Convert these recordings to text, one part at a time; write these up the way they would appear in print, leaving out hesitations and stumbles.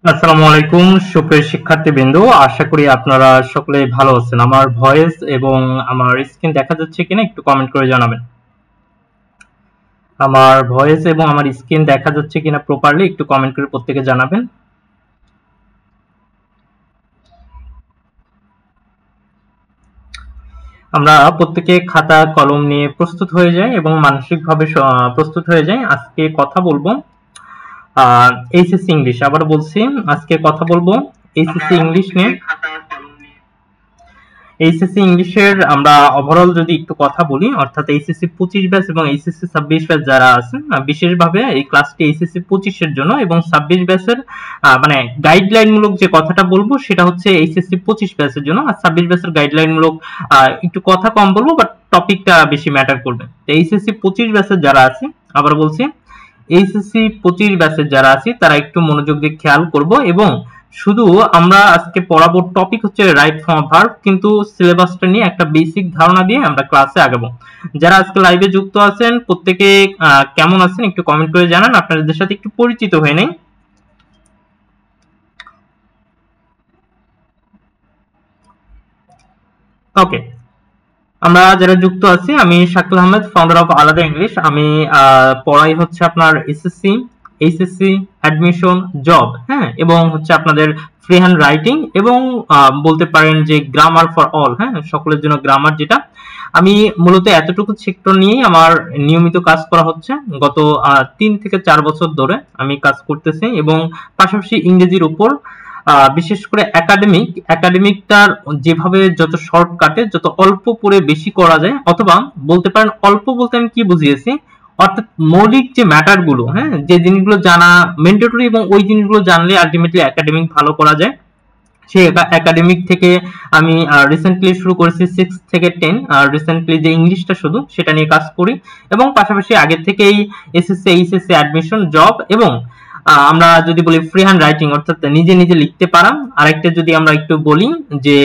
আসসালামু আলাইকুম সুপ্রিয় শিক্ষার্থীবৃন্দ, আশা করি আপনারা সকলে ভালো আছেন। আমার ভয়েস এবং আমার স্ক্রিন দেখা যাচ্ছে কিনা একটু কমেন্ট করে জানাবেন। আমার ভয়েস এবং আমার স্ক্রিন দেখা যাচ্ছে কিনা প্রপারলি একটু কমেন্ট করে প্রত্যেকে জানাবেন। আমরা প্রত্যেকে খাতা কলম নিয়ে প্রস্তুত হয়ে যাই এবং মানসিকভাবে প্রস্তুত হয়ে যাই। আজকে কথা বলবো এইচএসসি ইংলিশ। আবার বলছি, আজকে কথা বলবো এইচএসসি ইংলিশ নিয়ে। এইচএসসি ইংলিশের আমরা ওভারঅল যদি একটু কথা বলি, অর্থাৎ এইচএসসি 25 ব্যাচ এবং এইচএসসি 26 ব্যাচ যারা আছেন, বিশেষভাবে এই ক্লাসটি এইচএসসি 25 এর জন্য এবং 26 ব্যাচের মানে গাইডলাইন মূলক যে কথাটা বলবো সেটা হচ্ছে এইচএসসি 25 ব্যাচের জন্য, আর 26 ব্যাচের গাইডলাইন মূলক একটু কথা কম বলবো, বাট টপিকটা বেশি ম্যাটার করবে। তো এইচএসসি 25 ব্যাচের যারা আছে, আবার বলছি এইচএসসি 25 ব্যাচের যারা আছে তারা একটু মনোযোগ দিয়ে খেয়াল করব। এবং শুধু আমরা আজকে পড়াবো টপিক হচ্ছে রাইট ফর্ম ভার্ব, কিন্তু সিলেবাসটা নিয়ে একটা বেসিক ধারণা দিয়ে আমরা ক্লাসে আগাবো। যারা আজকে লাইভে যুক্ত আছেন প্রত্যেকে কেমন আছেন একটু কমেন্ট করে জানান, আপনাদের সাথে একটু পরিচিত হয়ে নেই। ওকে, আমরা যারা যুক্ত আছি, আমি শাকিল আহমেদ, ফাউন্ডার অফ আলাদা ইংলিশ। আমি পড়াই হচ্ছে আপনার এসএসসি, এইচএসসি, অ্যাডমিশন, জব, হ্যাঁ, এবং হচ্ছে আপনাদের ফ্রি হ্যান্ড রাইটিং এবং বলতে পারেন যে গ্রামার ফর অল, হ্যাঁ, সকলের জন্য গ্রামার। যেটা আমি মূলত এতটুকু সেক্টর নিয়েই আমার নিয়মিত কাজ করা হচ্ছে গত 3 থেকে 4 বছর ধরে আমি কাজ করতেছি, এবং পাশাপাশি ইংরেজির উপর বিশেষ করে একাডেমিকটার যেভাবে যত শর্টকাটে যত অল্প পড়ে বেশি করা যায়, অথবা বলতে পারেন অল্প বলতে আমি কি বুঝিয়েছি, অর্থাৎ মৌলিক যে ম্যাটার গুলো, হ্যাঁ, যে জিনিসগুলো জানা ম্যান্ডেটরি এবং ওই জিনিসগুলো জানলে আলটিমেটলি একাডেমিক ভালো করা যায়। সেই একাডেমিক থেকে আমি রিসেন্টলি শুরু করেছি 6 থেকে 10, রিসেন্টলি যে ইংলিশটা শুধু সেটা নিয়ে কাজ করি, এবং পাশাপাশি আগের থেকেই এসএসসি, এইচএসসি, অ্যাডমিশন, জব এবং আমরা যদি বলি ফ্রি হ্যান্ড রাইটিং অর্থাৎ নিজে নিজে লিখতে পারা। আরেকটা যদি আমরা একটু বলি যে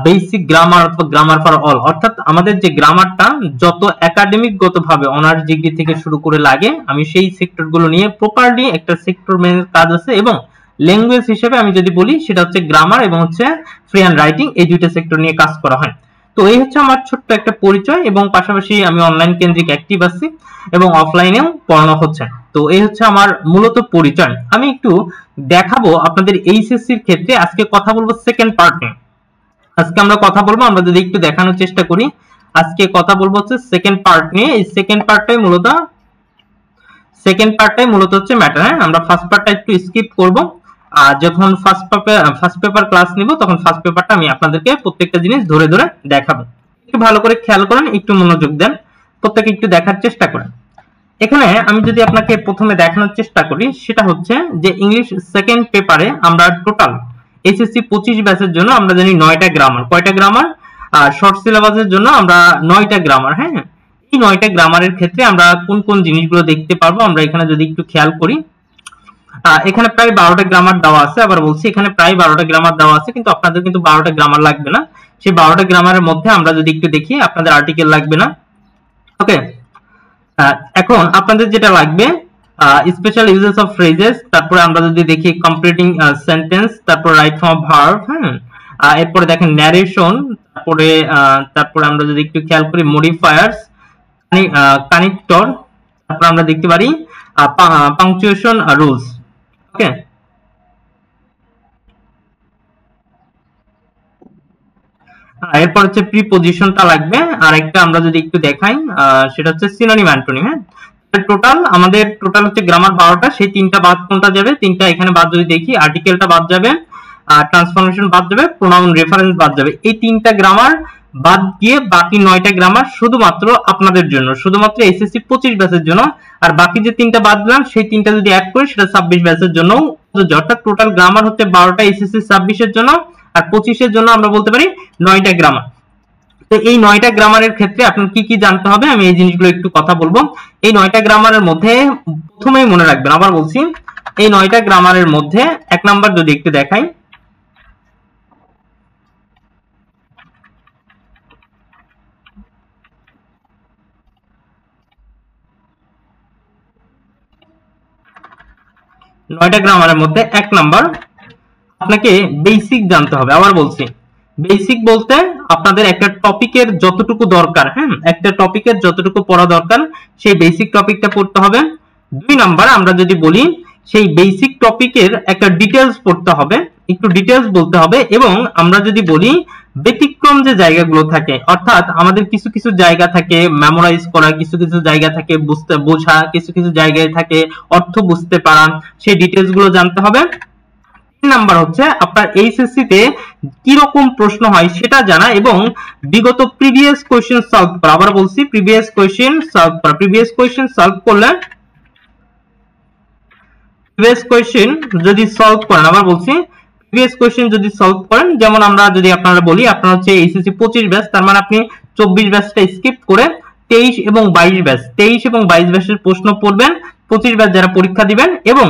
বেসিক গ্রামার অথবা গ্রামার ফর অল, অর্থাৎ আমাদের যে গ্রামারটা যত একাডেমিক গতভাবে অনার্স ডিগ্রি থেকে শুরু করে লাগে, আমি সেই সেক্টর গুলো নিয়ে প্রপারলি একটা সেক্টর মেনে কাজ আছে। এবং ল্যাঙ্গুয়েজ হিসেবে আমি যদি বলি সেটা হচ্ছে গ্রামার এবং হচ্ছে ফ্রি হ্যান্ড রাইটিং, এই দুইটা সেক্টর নিয়ে কাজ করা হয়। তো এই হচ্ছে আমার ছোট্ট একটা পরিচয়, এবং পাশাপাশি আমি অনলাইন কেন্দ্রিক অ্যাক্টিভ আছি এবং অফলাইনেও পড়ানো হচ্ছে। তো এই হচ্ছে আমার মূলত পরিচয়। আমি একটু দেখাবো আপনাদের এইচএসসির ক্ষেত্রে। আজকে কথা বলবো সেকেন্ড পার্ট নিয়ে। আজকে আমরা কথা বলবো, আমরা যদি একটু দেখানোর চেষ্টা করি, আজকে কথা বলবো হচ্ছে সেকেন্ড পার্ট নিয়ে। এই সেকেন্ড পার্টটাই মূলত হচ্ছে ম্যাটার, হ্যাঁ। আমরা ফার্স্ট পার্টটা একটু স্কিপ করব, আর যখন ফার্স্ট পেপার ক্লাস নিব তখন ফার্স্ট পেপারটা আমি আপনাদেরকে প্রত্যেকটা জিনিস ধরে ধরে দেখাবো। একটু ভালো করে খেয়াল করেন, একটু মনোযোগ দেন, প্রত্যেকে একটু দেখার চেষ্টা করেন। এখানে আমি যদি আপনাকে প্রথমে দেখানোর চেষ্টা করি, সেটা হচ্ছে যে ইংলিশ সেকেন্ড পেপারে আমরা টোটাল এইচএসসি 25 ব্যাচের জন্য আমরা জানি 9টা গ্রামার। কয়টা গ্রামার? আর শর্ট সিলেবাসের জন্য আমরা 9টা গ্রামার, হ্যাঁ। এই 9টা গ্রামারের ক্ষেত্রে আমরা কোন কোন জিনিসগুলো দেখতে পারবো, আমরা এখানে যদি একটু খেয়াল করি, এখানে প্রায় 12টা গ্রামার দেওয়া আছে। আবার বলছি এখানে প্রায় 12টা গ্রামার দেওয়া আছে, কিন্তু আপনাদের কিন্তু 12টা গ্রামার লাগবে না। সেই 12টা গ্রামারের মধ্যে আমরা যদি একটু দেখি, আপনাদের আর্টিকেল লাগবে না। ওকে, এখন আপনাদের যেটা লাগবে স্পেশাল ইউজেস অফ ফ্রেজেস, তারপরে আমরা যদি দেখি কমপ্লিটিং সেন্টেন্স, তারপর রাইট ফর্ম ভার্ব, হ্যাঁ, এরপরে দেখেন ন্যারেশন, তারপরে আমরা যদি একটু খেয়াল করি মডিফায়ার্স, কানেক্টর, তারপর আমরা দেখতে পারি পাংচুয়েশন রুলস। ওকে, এরপর হচ্ছে প্রিপজিশনটা লাগবে। আর একটা আমরা যদি একটু দেখাই, সেটা হচ্ছে সিনোনিম অ্যান্টোনিম, হ্যাঁ। টোটাল হচ্ছে গ্রামার 12টা, সেই 3টা বাদ কোনটা যাবে? 3টা এখানে বাদ যদি দেখি, আর্টিকেলটা বাদ যাবে, ট্রান্সফরমেশন বাদ যাবে, প্রোনাউন রেফারেন্স বাদ যাবে। এই 3টা গ্রামার বাদ দিয়ে বাকি 9টা গ্রামার শুধুমাত্র আপনাদের জন্য, শুধুমাত্র এসএসসি 25 ব্যাচের জন্য। আর বাকি যে 3টা বাদ দিলাম সেই 3টা যদি অ্যাড করি সেটা 26 ব্যাচের জন্য। অর্থাৎ টোটাল গ্রামার হচ্ছে 12টা এসএসসি 26-এর জন্য, আর 25-এর জন্য আমরা বলতে পারি 9টা গ্রামার। তো এই 9টা গ্রামারের ক্ষেত্রে আপনার কি কি জানতে হবে, আমি এই জিনিসগুলো একটু কথা বলবো। এই 9টা গ্রামারের মধ্যে প্রথমেই মনে রাখবেন, আবার বলছি, এই 9টা গ্রামারের মধ্যে 1 নাম্বার যদি একটু দেখাই, 9টা গ্রামারের মধ্যে 1 নাম্বার আপনাকে বেসিক জানতে হবে। আবার বলছি, বেসিক বলতে আপনাদের একটা টপিকের যতটুকু দরকার, হ্যাঁ, একটা টপিকের যতটুকু পড়া দরকার সেই বেসিক টপিকটা পড়তে হবে। 2 নাম্বার আমরা যদি বলি, সেই বেসিক টপিকের একটা ডিটেইলস পড়তে হবে, একটু ডিটেইলস বলতে হবে। এবং আমরা যদি বলি ব্যতিক্রম যে জায়গাগুলো থাকে, অর্থাৎ আমাদের কিছু কিছু জায়গা থাকে মেমোরাইজ করা, কিছু কিছু জায়গা থাকে বুঝতে বোঝা, কিছু কিছু জায়গায় থাকে অর্থ বুঝতে পারা, সেই ডিটেইলস গুলো জানতে হবে। 3 নাম্বার হচ্ছে আপনার এইচএসসি তে কি রকম প্রশ্ন হয় সেটা জানা এবং বিগত প্রিভিয়াস কোশ্চেন সলভ করা। আবার বলছি, প্রিভিয়াস কোশ্চেন সলভ করা। প্রিভিয়াস কোশ্চেন সলভ করলে, প্রিভিয়াস কোশ্চেন যদি সলভ করেন, আবার বলছি প্রিভিয়াস কোশ্চেন যদি সলভ করেন, যেমন আমরা যদি আপনারা বলি আপনার হচ্ছে এইচএসসি 25 ব্যাচ, তার মানে আপনি 24 ব্যাচটা স্কিপ করে 23 এবং 22 ব্যাচ, 23 এবং 22 ব্যাচের প্রশ্ন পড়বেন, 25 ব্যাচ যারা পরীক্ষা দিবেন, এবং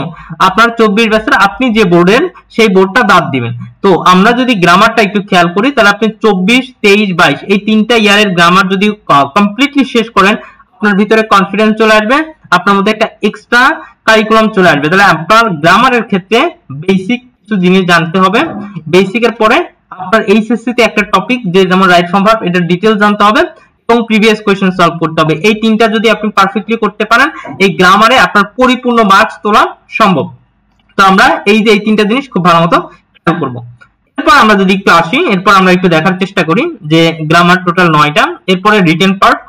আপনার 24 ব্যাচের আপনি যে বোর্ডের সেই বোর্ডটা বাদ দিবেন। তো আমরা যদি গ্রামারটা একটু খেয়াল করি, তাহলে আপনি 24, 23, 22 এই 3টা ইয়ারের গ্রামার যদি কমপ্লিটলি শেষ করেন, আপনার ভিতরে কনফিডেন্স চলে আসবে, আপনার মধ্যে একটা এক্সট্রা কারিকুলাম চলে আসবে। তাহলে আপনার গ্রামারের ক্ষেত্রে বেসিক কিছু জিনিস জানতে হবে। বেসিকের পরে আপনার এইচএসসি তে একটা টপিক যে যেমন রাইট ফর্ম ভার্ব, এটা ডিটেইলস জানতে হবে এবং প্রিভিয়াস কোশ্চেন সলভ করতে হবে। এই 3টা যদি আপনি পারফেক্টলি করতে পারেন, এই গ্রামারে আপনার পরিপূর্ণ মার্কস তোলা সম্ভব। তো আমরা এই যে এই 3টা জিনিস খুব ভালো মতো খেয়াল করব। এরপর আমরা যদি একটু আসি, এরপর আমরা একটু দেখার চেষ্টা করি যে গ্রামার টোটাল 9টা। এরপরে রিটেন পার্ট,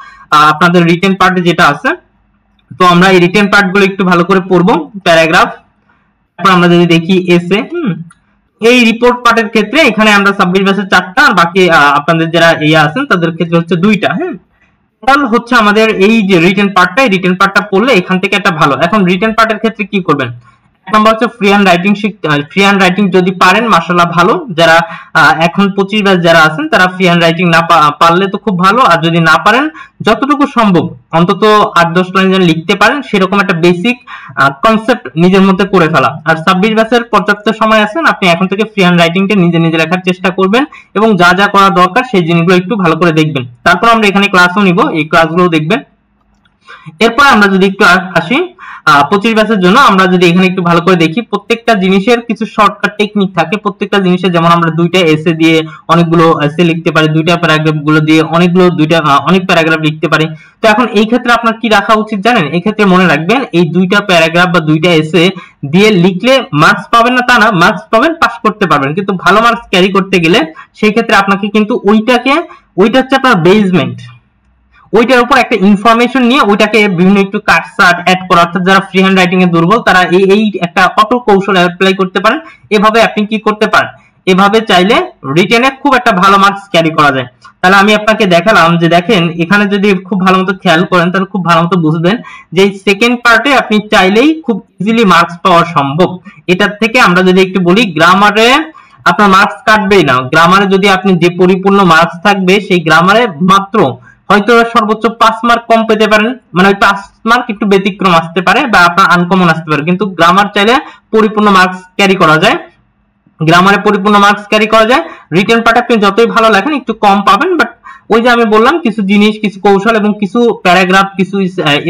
আপনাদের রিটেন পার্টে যেটা আছে, তো আমরা এই রিটেন পার্ট গুলো একটু ভালো করে পড়বো। প্যারাগ্রাফ, তারপর আমরা যদি দেখি এসে, এই রিপোর্ট পার্টের ক্ষেত্রে এখানে আমরা 26 ব্যাচের 4টা, আর বাকি আপনাদের যারা ইয়া আছেন তাদের ক্ষেত্রে হচ্ছে 2টা। হ্যাঁ, টোটাল হচ্ছে আমাদের এই যে রিটেন পার্টটা, এই রিটেন পার্টটা পড়লে এখান থেকে একটা ভালো। এখন রিটেন পার্টের ক্ষেত্রে কি করবেন? এক নম্বর হচ্ছে free hand writing. Free hand writing যদি পারেন মাশাআল্লাহ ভালো। যারা এখন 25 ব্যাচ যারা আছেন তারা ফ্রি হ্যান্ড রাইটিং না পারলে তো খুব ভালো, আর যদি না পারেন যতটুকু সম্ভব অন্তত 8-10 লাইন যেন লিখতে পারেন, সেরকম একটা বেসিক কনসেপ্ট নিজের মধ্যে করে ফেলা। আর 26 ব্যাচের পর্যাপ্ত সময় আছেন, আপনি এখন থেকে ফ্রি হ্যান্ড রাইটিংটা নিজে নিজে লেখার চেষ্টা করবেন এবং যা যা করা দরকার সেই জিনিসগুলো একটু ভালো করে দেখবেন। তারপর আমরা এখানে ক্লাসও নিব, এই ক্লাসগুলো দেখবেন। এরপর আমরা যদি একটু আসি 25 ব্যাচের জন্য, আমরা যদি এখানে একটু ভালো করে দেখি, প্রত্যেকটা জিনিসের কিছু শর্টকাট টেকনিক থাকে। প্রত্যেকটা জিনিসের যেমন আমরা 2টা এসে দিয়ে অনেকগুলো এসে লিখতে পারি, 2টা প্যারাগ্রাফ গুলো দিয়ে অনেক প্যারাগ্রাফ লিখতে পারি। তো এখন এই ক্ষেত্রে আপনার কি রাখা উচিত জানেন? এই ক্ষেত্রে মনে রাখবেন, এই 2টা প্যারাগ্রাফ বা 2টা এসে দিয়ে লিখলে মার্কস পাবেন না তা না, মার্কস পাবেন, পাস করতে পারবেন, কিন্তু ভালো মার্কস ক্যারি করতে গেলে সেই ক্ষেত্রে আপনাকে কিন্তু ওইটা হচ্ছে আপনার বেসমেন্ট, ওইটার উপর একটা ইনফরমেশন নিয়ে ওইটাকে বিভিন্ন একটু কাটছাট অ্যাড করা। অর্থাৎ যারা ফ্রি হ্যান্ড রাইটিং এ দুর্বল তারা এই একটা অটো কৌশল অ্যাপ্লাই করতে পারেন। এভাবে আপনি কি করতে পারেন, এভাবে চাইলে রিটেনে খুব একটা ভালো মার্কস ক্যারি করা যায়। তাহলে আমি আপনাকে দেখালাম যে দেখেন এখানে যদি খুব ভালো মতো খেয়াল করেন তাহলে খুব ভালো মতো বুঝবেন যে সেকেন্ড পার্টে আপনি চাইলেই খুব ইজিলি মার্কস পাওয়া সম্ভব। এটার থেকে আমরা যদি একটু বলি, গ্রামারে আপনার মার্কস কাটবেই না। গ্রামারে যদি আপনি যে পরিপূর্ণ মার্কস থাকবে, সেই গ্রামারে মাত্র হয়তো সর্বোচ্চ 5 মার্ক কম পেতে পারেন, মানে ওই 5 মার্ক একটু ব্যতিক্রম আসতে পারে বা আপনার আনকমন আসতে পারে, কিন্তু গ্রামার চাইলে পরিপূর্ণ মার্কস ক্যারি করা যায়। গ্রামারে পরিপূর্ণ মার্কস ক্যারি করা যায়। রিটেন পার্ট আপনি যতই ভালো লেখেন একটু কম পাবেন, বাট ওই যে আমি বললাম কিছু জিনিস, কিছু কৌশল এবং কিছু প্যারাগ্রাফ, কিছু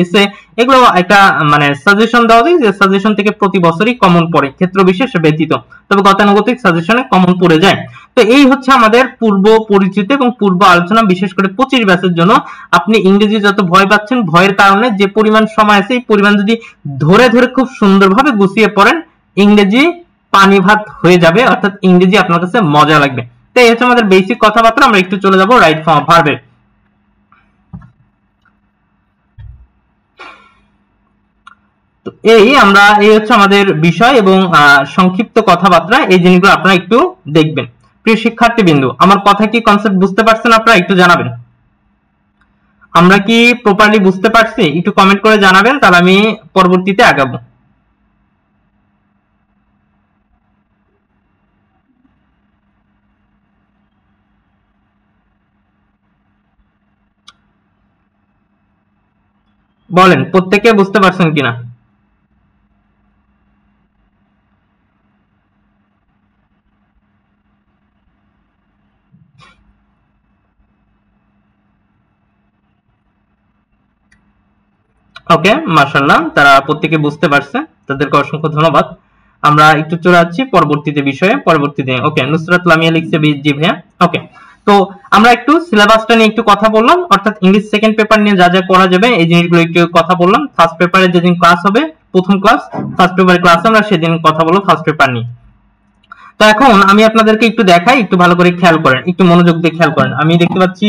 এসে, এগুলো একটা মানে সাজেশন দেওয়া যায় যে সাজেশন থেকে প্রতি বছরই কমন পড়ে, ক্ষেত্র বিশেষ ব্যতীত, তবে গতানুগতিক সাজেশনে কমন পড়ে যায়। তো এই হচ্ছে আমাদের পূর্ব পরিচিত এবং পূর্ব আলোচনা, বিশেষ করে 25 ব্যাচের জন্য। আপনি ইংরেজি যত ভয় পাচ্ছেন, ভয়ের কারণে যে পরিমাণ সময় আছে এই পরিমাণ যদি ধরে ধরে খুব সুন্দরভাবে গুছিয়ে পড়েন, ইংরেজি পানি ভাত হয়ে যাবে, অর্থাৎ ইংরেজি আপনার কাছে মজা লাগবে। তো এই হচ্ছে আমাদের বেসিক কথাবার্তা। আমরা একটু চলে যাব রাইট ফর্ম অফ ভার্বে। তো এই হচ্ছে আমাদের বিষয় এবং সংক্ষিপ্ত কথাবার্তা। এই জিনিসগুলো আপনারা একটু দেখবেন। প্রিয় শিক্ষার্থী বিন্দু, আমার কথা কি কনসেপ্ট বুঝতে পারছেন? আপনারা একটু জানাবেন, আমরা কি প্রপারলি বুঝতে পারছি? একটু কমেন্ট করে জানাবেন, তাহলে আমি পরবর্তীতে আগাবো। বলেন প্রত্যেকে বুঝতে পারছেন কিনা। ওকে, মাশাআল্লাহ, তারা প্রত্যেকে বুঝতে পারছে, তাদেরকে অসংখ্য ধন্যবাদ। আমরা একটু চলে যাচ্ছি পরবর্তীতে বিষয়ে, পরবর্তীতে। ওকে, নুসরাত লামিয়া লিখছে জি ভাইয়া। ওকে, তো আমরা একটু সিলেবাসটা নিয়ে একটু কথা বললাম, অর্থাৎ ইংলিশ সেকেন্ড পেপার নিয়ে যা যা করা যাবে এই জিনিসগুলো একটু কথা বললাম। ফার্স্ট পেপারে যেদিন ক্লাস হবে, প্রথম ক্লাস ফার্স্ট পেপারের ক্লাসে আমরা সেদিন কথা বলবো ফার্স্ট পেপার নিয়ে। তো এখন আমি আপনাদেরকে একটু দেখাই, একটু ভালো করে খেয়াল করেন, একটু মনোযোগ দিয়ে খেয়াল করেন। আমি দেখতে পাচ্ছি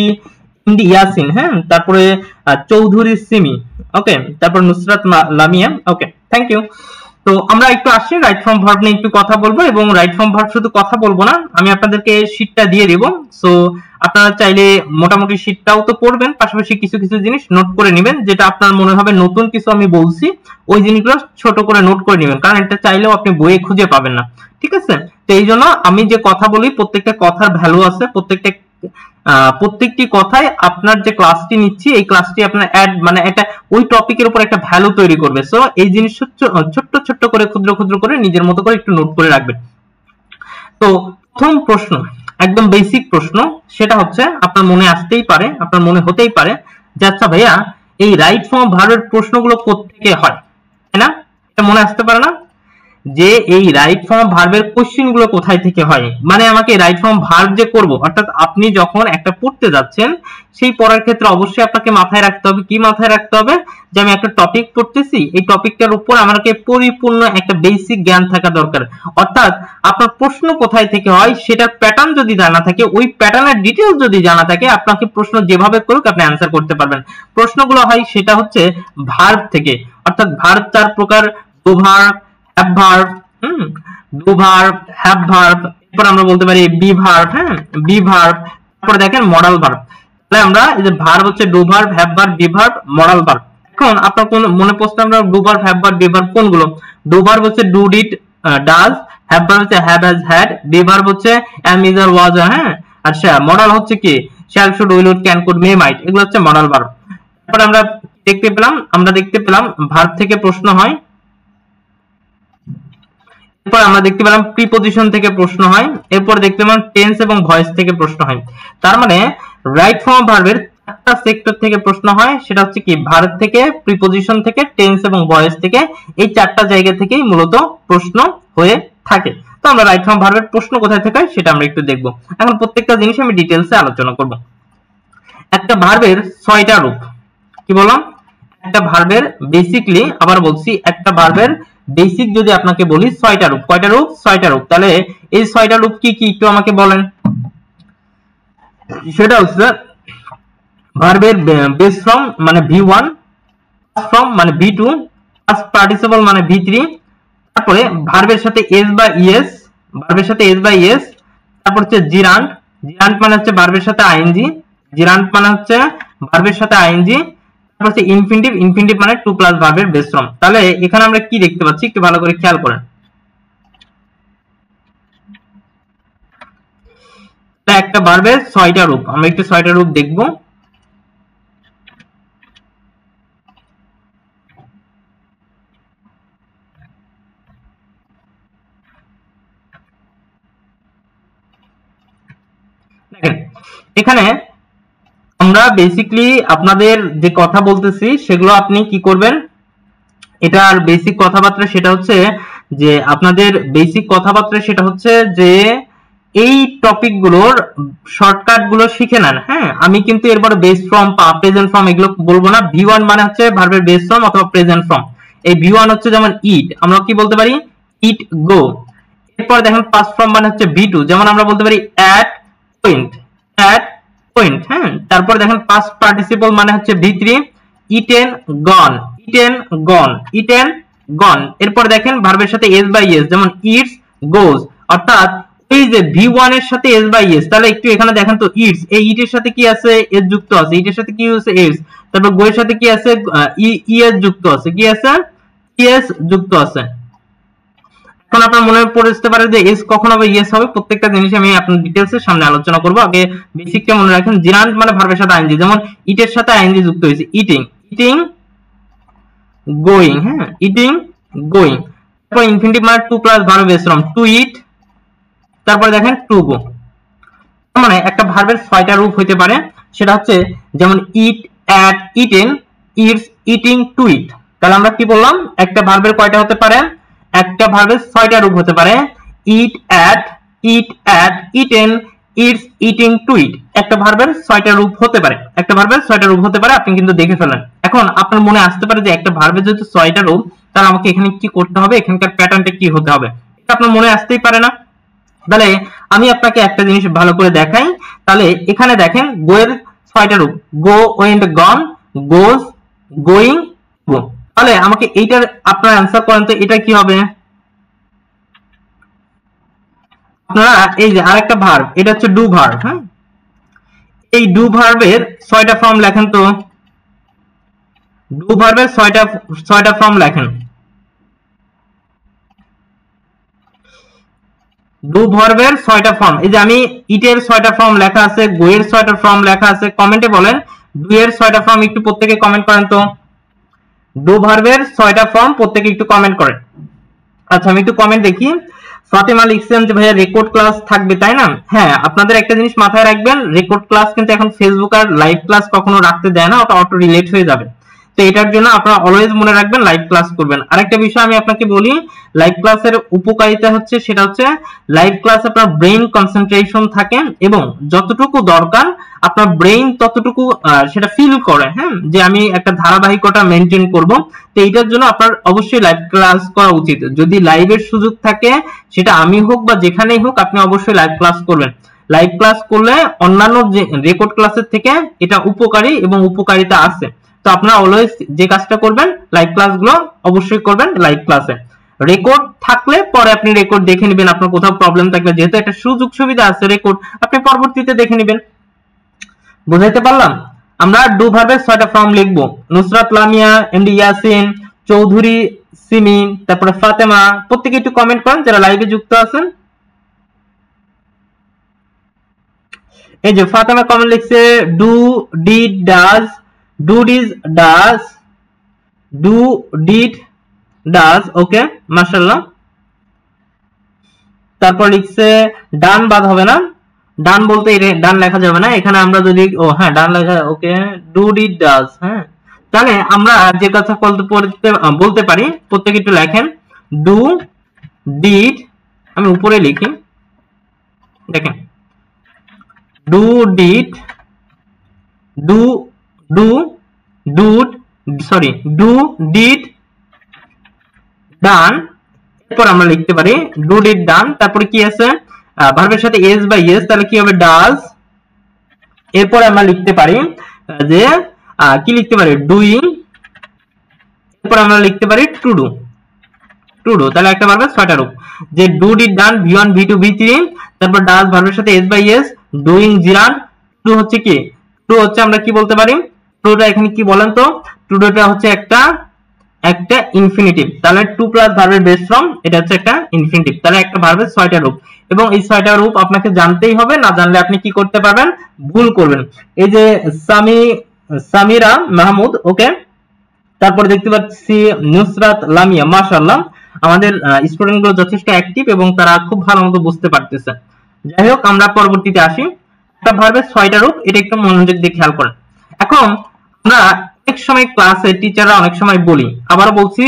ইন্দি ইয়াসিন, হ্যাঁ, তারপরে চৌধুরী সিমি, ওকে, তারপর নুসরাত লামিয়া, ওকে, থ্যাংক ইউ। তো আমরা একটু আসি রাইট ফর্ম ভার্ব নিয়ে একটু কথা বলবো, এবং রাইট ফর্ম ভার্ব শুধু কথা বলবো না, আমি আপনাদেরকে শীটটা দিয়ে দিব। সো আপনারা চাইলে মোটামুটি শীটটাও তো পড়বেন, পাশাপাশি কিছু কিছু জিনিস নোট করে নেবেন, যেটা আপনার মনে হবে নতুন কিছু আমি বলছি ওই জিনিসগুলো ছোট করে নোট করে নেবেন, কারণ এটা চাইলেও আপনি বইয়ে খুঁজে পাবেন না, ঠিক আছে? তো এই জন্য আমি যে কথা বলি প্রত্যেকটা কথার ভ্যালু আছে, প্রত্যেকটি কথায় আপনার যে ক্লাসটি নিচ্ছি এই ক্লাসটি আপনার অ্যাড মানে এটা ওই টপিকের উপর একটা ভ্যালু তৈরি করবে। সো এই জিনিস ছোট্ট ছোট্ট করে ক্ষুদ্র ক্ষুদ্র করে নিজের মতো করে একটু নোট করে রাখবেন। তো প্রথম প্রশ্ন, একদম বেসিক প্রশ্ন, সেটা হচ্ছে আপনার মনে আসতেই পারে, আপনার মনে হতেই পারে যে আচ্ছা ভাইয়া এই রাইট ফর্ম ভার্বের প্রশ্নগুলো কোত্থেকে হয়, তাই না? এটা মনে আসতে পারে না যে এই রাইট ফর্ম ভার্বের কোশ্চেন গুলো কোথায় থেকে হয়, মানে আমাকে রাইট ফর্ম ভার্ব যে করব, অর্থাৎ আপনি যখন একটা পড়তে যাচ্ছেন সেই পড়ার ক্ষেত্রে অবশ্যই আপনাকে মাথায় রাখতে হবে, কি মাথায় রাখতে হবে, যে আমি একটা টপিক পড়তেছি, এই টপিকটার উপর আমাকে পরিপূর্ণ একটা বেসিক জ্ঞান থাকা দরকার। অর্থাৎ আপনার প্রশ্ন কোথায় থেকে হয় সেটার প্যাটার্ন যদি জানা থাকে, ওই প্যাটার্নের ডিটেইলস যদি জানা থাকে, আপনাকে প্রশ্ন যেভাবে করুক আপনি অ্যান্সার করতে পারবেন। প্রশ্নগুলো হয় সেটা হচ্ছে ভার্ব থেকে, অর্থাৎ ভার্ব 4 প্রকার, do verb, have verb, do verb, have verb, এরপর আমরা বলতে পারি বি ভার্ব, হ্যাঁ, বি ভার্ব, তারপর দেখেন মডাল ভার্ব। তাহলে আমরা এই যে ভার্ব হচ্ছে do verb, have verb, be verb, modal verb. এখন আপনার কোন মনে প্রশ্ন, আমরা do verb, have verb, be verb কোনগুলো? ডু ভার্ব হচ্ছে do, did, does, have verb হচ্ছে have, has, had, be verb হচ্ছে অ্যাম, ইজ, আর, ওয়াজ, হ্যাঁ, আচ্ছা, মডাল হচ্ছে কি shall, should, will, would, can, could, may, might, এগুলো হচ্ছে মডাল ভার্ব। তারপর আমরা দেখতে পেলাম ভার্ব থেকে প্রশ্ন হয়, এরপর আমরা দেখতে পেলাম প্রিপজিশন থেকে প্রশ্ন হয়, এরপর দেখতে পেলাম টেন্স এবং ভয়েস থেকে প্রশ্ন হয়। তার মানে রাইট ফর্ম ভার্বের 4টা সেক্টর থেকে প্রশ্ন হয়, সেটা হচ্ছে কি ভার্ব থেকে, প্রিপজিশন থেকে, টেন্স এবং ভয়েস থেকে, এই 4টা জায়গা থেকেই মূলত প্রশ্ন হয়ে থাকে। তো আমরা রাইট ফর্ম ভার্বের প্রশ্ন কোথায় থেকে সেটা আমরা একটু দেখব। এখন প্রত্যেকটা জিনিস আমি ডিটেইলসে আলোচনা করব। একটা ভার্বের 6টা রূপ, কি বললাম? একটা ভার্বের বেসিকলি, আবার বলছি, একটা ভার্বের বেসিক যদি আপনাকে বলি 6টা রূপ। কয়টা রূপ? 6টা রূপ। তাহলে এই 6টা রূপ কি কি একটু আমাকে বলেন। সেটা হচ্ছে ভার্বের বেস ফর্ম মানে V1, ফর্ম মানে V2, পাস্ট পার্টিসিপল মানে V3, তারপরে ভার্বের সাথে এস বা ইএস, ভার্বের সাথে এস বা ইএস, তারপর হচ্ছে জিরান্ট, জিরান্ট মানে হচ্ছে ভার্বের সাথে আইএনজি, জিরান্ট মানে হচ্ছে ভার্বের সাথে আইএনজি, তারপর হচ্ছে ইনফিনিটিভ, ইনফিনিটিভ মানে টু প্লাস ভার্বের বেস ফর্ম। তাহলে এখানে আমরা কি দেখতে পাচ্ছি একটু ভালো করে খেয়াল করেন। একটা ভার্বের 6টা রূপ, আমরা একটু 6টা রূপ দেখব। দেখেন এখানে আমরা বেসিকলি আপনাদের যে কথা বলতেছি সেগুলো আপনি কি করবেন, এটার বেসিক কথাবার্তা সেটা হচ্ছে যে আপনাদের বেসিক কথাবার্তা সেটা হচ্ছে যে এই টপিক গুলোর শর্টকাট গুলো শিখে নেন। হ্যাঁ, আমি কিন্তু এরপর বেস ফর্ম, প্রেজেন্ট ফর্ম এগুলো বলবো না। V1 মানে হচ্ছে ভার্বের বেস ফর্ম অথবা প্রেজেন্ট ফর্ম। এই V1 হচ্ছে যেমন ইট, আমরা কি বলতে পারি ইট গো। এরপর দেখেন পাস্ট ফর্ম মানে হচ্ছে V2, যেমন আমরা বলতে পারি অ্যাট পয়েন্ট, অ্যাট পয়েন্ট। হ্যাঁ, তারপর দেখেন পাস্ট পার্টিসিপল মানে হচ্ছে V3, ইটেন গন, ইটেন গন, ইটেন গন। এরপর দেখেন ভার্বের সাথে এস বাই এস, যেমন ইটস গোজ, অর্থাৎ এই যে V1 এর সাথে এস বাই এস, তাহলে একটু এখানে দেখেন তো ইটস, এই ইটের সাথে কি আছে এস যুক্ত আছে, ইটের সাথে কি আছে এস, তারপর গো এর সাথে কি আছে ইএস যুক্ত আছে, কি আছে ইএস যুক্ত আছে। এখন আপনার মনে পড়তে পারে যে এস কখন হবে ইয়েস হবে, প্রত্যেকটা জিনিস আমি আপনার ডিটেইলসে সামনে আলোচনা করব। আগে বেসিকটা মনে রাখেন, জিরান্ট মানে ভার্বের সাথে আইএনজি, যেমন ইটের সাথে আইএনজি যুক্ত হয়েছে ইটিং, ইটিং গোয়িং, হ্যাঁ, ইটিং গোয়িং। তারপর ইনফিনিটিভ মানে to plus verb base form, to eat, তারপর দেখেন টু গো। মানে একটা ভার্বের 6টা রূপ হইতে পারে, সেটা হচ্ছে যেমন eat, ate, eaten, eats, eating, to eat. তাহলে আমরা কি বললাম একটা ভার্বের কয়টা হতে পারে, একটা ভার্বের 6টা রূপ হতে পারে। Eat ate, eat ate, eaten, eats, eating, to eat. একটা ভার্বের 6টা রূপ হতে পারে, একটা ভার্বের 6টা রূপ হতে পারে, আপনি কিন্তু দেখে ফেলেন। এখন আপনার মনে আসতে পারে যে একটা ভার্বের যেহেতু 6টা রূপ, তাহলে আমাকে এখানে কি করতে হবে, এখানকার প্যাটার্নটা কি হতে হবে, এটা আপনার মনে আসতেই পারে না। তাহলে আমি আপনাকে একটা জিনিস ভালো করে দেখাই। তাহলে এখানে দেখেন গো এর 6টা রূপ, গো, ওয়েন্ট, গন, গোজ, গোয়িং, গো। তাহলে আমাকে এইটার আপনারা অ্যান্সার করেন তো, এটা কি হবে? আপনারা এই যে আরেকটা ভার্ব, এটা হচ্ছে ডু ভার্ব। হ্যাঁ, এই ডু ভার্বের 6টা ফর্ম লেখেন তো। ডু ভার্বের 6টা ফর্ম লেখেন। ডু ভার্বের 6টা ফর্ম, এই যে আমি ইটের 6টা ফর্ম লেখা আছে, গো এর 6টা ফর্ম লেখা আছে। কমেন্টে বলেন ডু এর 6টা ফর্ম, একটু প্রত্যেকে কমেন্ট করেন তো। ডু ভার্বের 6টা ফর্ম প্রত্যেকে একটু কমেন্ট করেন। আচ্ছা, আমি একটু কমেন্ট দেখি। ফাতেমা লিখছেন যে ভাইয়া রেকর্ড ক্লাস থাকবে, তাই না? হ্যাঁ, আপনাদের একটা জিনিস মাথায় রাখবেন, রেকর্ড ক্লাস কিন্তু এখন ফেসবুক আর লাইভ ক্লাস কখনো রাখতে দেয় না, ওটা অটো রিলেট হয়ে যাবে। তো এটার জন্য আপনারা অলওয়েজ মনে রাখবেন লাইভ ক্লাস করবেন। আরেকটা বিষয় আমি আপনাকে বলি, লাইভ ক্লাসের উপকারিতা হচ্ছে, সেটা হচ্ছে লাইভ ক্লাসে আপনার ব্রেইন কনসেন্ট্রেশন থাকে এবং যতটুকু দরকার আপনার ব্রেইন ততটুকু সেটা ফিল করে। হ্যাঁ, যে আমি একটা ধারাবাহিকতা মেনটেন করব। তো এইটার জন্য আপনার অবশ্যই লাইভ ক্লাস করা উচিত। যদি লাইভের সুযোগ থাকে, সেটা আমি হোক বা যেখানেই হোক, আপনি অবশ্যই লাইভ ক্লাস করবেন। লাইভ ক্লাস করলে অন্যান্য যে রেকর্ড ক্লাসের থেকে এটা উপকারী এবং উপকারিতা আছে। তো আপনারা অলওয়েজ যে কাজটা করবেন, লাইভ ক্লাসগুলো অবশ্যই করবেন লাইভ ক্লাসে। রেকর্ড থাকলে পরে আপনি রেকর্ড দেখে নেবেন, আপনার কোথাও প্রবলেম থাকলে, যেহেতু একটা সুযোগ সুবিধা আছে রেকর্ড, আপনি পরবর্তীতে দেখে নেবেন। বুঝাইতে পারলাম? আমরা ডু ভার্বের 6টা ফর্ম লিখব। নুসরাত, লামিয়া, এমডি ইয়াসিন, চৌধুরী, সিমি, তারপরে ফাতেমা। প্রত্যেকে একটু কমেন্ট করেন যারা লাইভে যুক্ত আছেন। এই যে ফাতেমা কমেন্ট লিখছে do, did, does, do, does, does, do, did, does. Okay, মাশাআল্লাহ। তারপর লিখছে ডান বাদ হবে না, ডান বলতে ডান লেখা যাবে না এখানে, আমরা যদি হ্যাঁ ডান লেখা, ওকে, ডু, ডিড, ডাজ। হ্যাঁ, তাহলে আমরা যে কথা বলতে পারি প্রত্যেকে একটু লেখেন। ডু, ডিড, আমি উপরে লিখি, দেখেন do, did, do, do, dude, sorry, do, did, done. এরপর আমরা লিখতে পারি ডু, ডিড, ডান। তারপরে কি আছে, ভার্বের সাথে এস বা ইয়েস, তাহলে কি হবে, ডাজ। এরপর আমরা লিখতে পারি যে কি লিখতে পারি, ডুইং। এরপর আমরা লিখতে পারি টু ডু, টু ডু। তাহলে একটা ভার্বের 6টা রূপ, যে do, did, done, V one, V two, ভি3। তারপর ডাজ ভার্বের সাথে এস বা ইয়েস, ডুইং, জিরান্ড। টু হচ্ছে কি, টু হচ্ছে আমরা কি বলতে পারি, টুটা এখানে কি বলেন তো, টুটা হচ্ছে একটা ইনফিনিটিভ। তাহলে টু প্লাস ভার্বের বেস ফর্ম, এটা হচ্ছে একটা ইনফিনিটিভ। তাহলে একটা ভার্বের 6টা রূপ, এবং এই 6টা রূপ আপনাকে জানতেই হবে, না জানলে আপনি কি করতে পারবেন, ভুল করবেন। এই যে সামিরা মাহমুদ, ওকে। তারপর দেখতে পাচ্ছি নুসরাত, লামিয়া, মাশাআল্লাহ। আমাদের স্টুডেন্ট গুলো যথেষ্ট অ্যাক্টিভ এবং তারা খুব ভালো মতো বুঝতে পারতেছে। যাই হোক, আমরা পরবর্তীতে আসি। একটা ভার্বের 6টা রূপ, এটা একটু মনোযোগ দিয়ে খেয়াল করেন। এখন আমরা অনেক সময় ক্লাসে টিচাররা অনেক সময় বলি, আবার বলছি,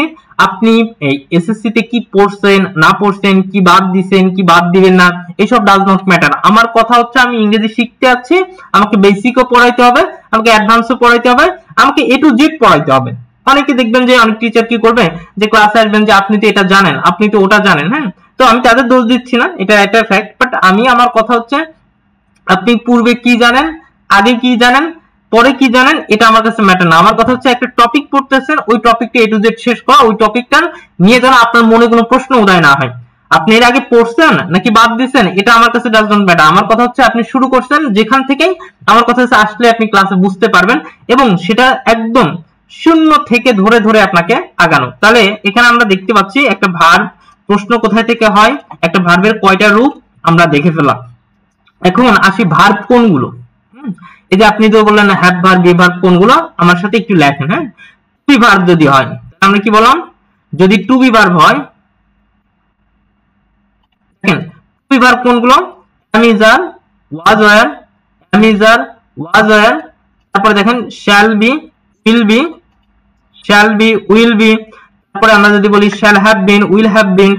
আপনি এই এসএসসি তে কি পড়ছেন না পড়ছেন, কি বাদ দিবেন কি বাদ দিবেন না, এসব ডাজ নট ম্যাটার। আমার কথা হচ্ছে আমি ইংরেজি শিখতে যাচ্ছি, আমাকে বেসিকও পড়াইতে হবে, আমাকে অ্যাডভান্সও পড়াইতে হবে, আমাকে এ টু জেড পড়াইতে হবে। অনেকে দেখবেন যে অনেক টিচার কি করবে, যে ক্লাসে আসবেন যে আপনি তো এটা জানেন, আপনি তো ওটা জানেন। হ্যাঁ, তো আমি তাদের দোষ দিচ্ছি না, এটা একটা ফ্যাক্ট। বাট আমার কথা হচ্ছে, আপনি পূর্বে কি জানেন, আগে কি জানেন, পরে কি জানেন, এটা আমার কাছে ম্যাটার না। আমার কথা হচ্ছে একটা টপিক পড়তেছেন, ওই টপিকটা এ টু জেড শেষ করা, ওই টপিকটা নিয়ে যেন আপনার মনে কোনো প্রশ্ন উদয় না হয়। আপনি এর আগে পড়ছেন নাকি বাদ দিয়েছেন, এটা আমার কাছে ডাজ নট ম্যাটার। আমার কথা হচ্ছে আপনি শুরু করছেন যেখান থেকেই, আমার কথা হচ্ছে আসলে আপনি ক্লাসে বুঝতে পারবেন, এবং সেটা একদম শূন্য থেকে ধরে ধরে আপনাকে আগানো। তাহলে এখানে আমরা দেখতে পাচ্ছি একটা ভার্ব প্রশ্ন কোথায় থেকে হয়, একটা ভার্বের কয়টা রূপ আমরা দেখে ফেললাম। এখন আসি ভার্ব কোনগুলো। এই যে আপনি তো বললেন হ্যাভ ভার্ব, বি ভার্ব কোনগুলো, আমার সাথে একটু লেখেন। হ্যাঁ, টু বি ভার্ব যদি হয়, আমরা কি বললাম, যদি টু বি ভার্ব হয়, দেখেন টু বি ভার্ব কোনগুলো, am is are, was were, am is are, was were। তারপরে দেখেন shall be, will be, will be। তারপরে আমরা যদি বলি shall have been, will have been,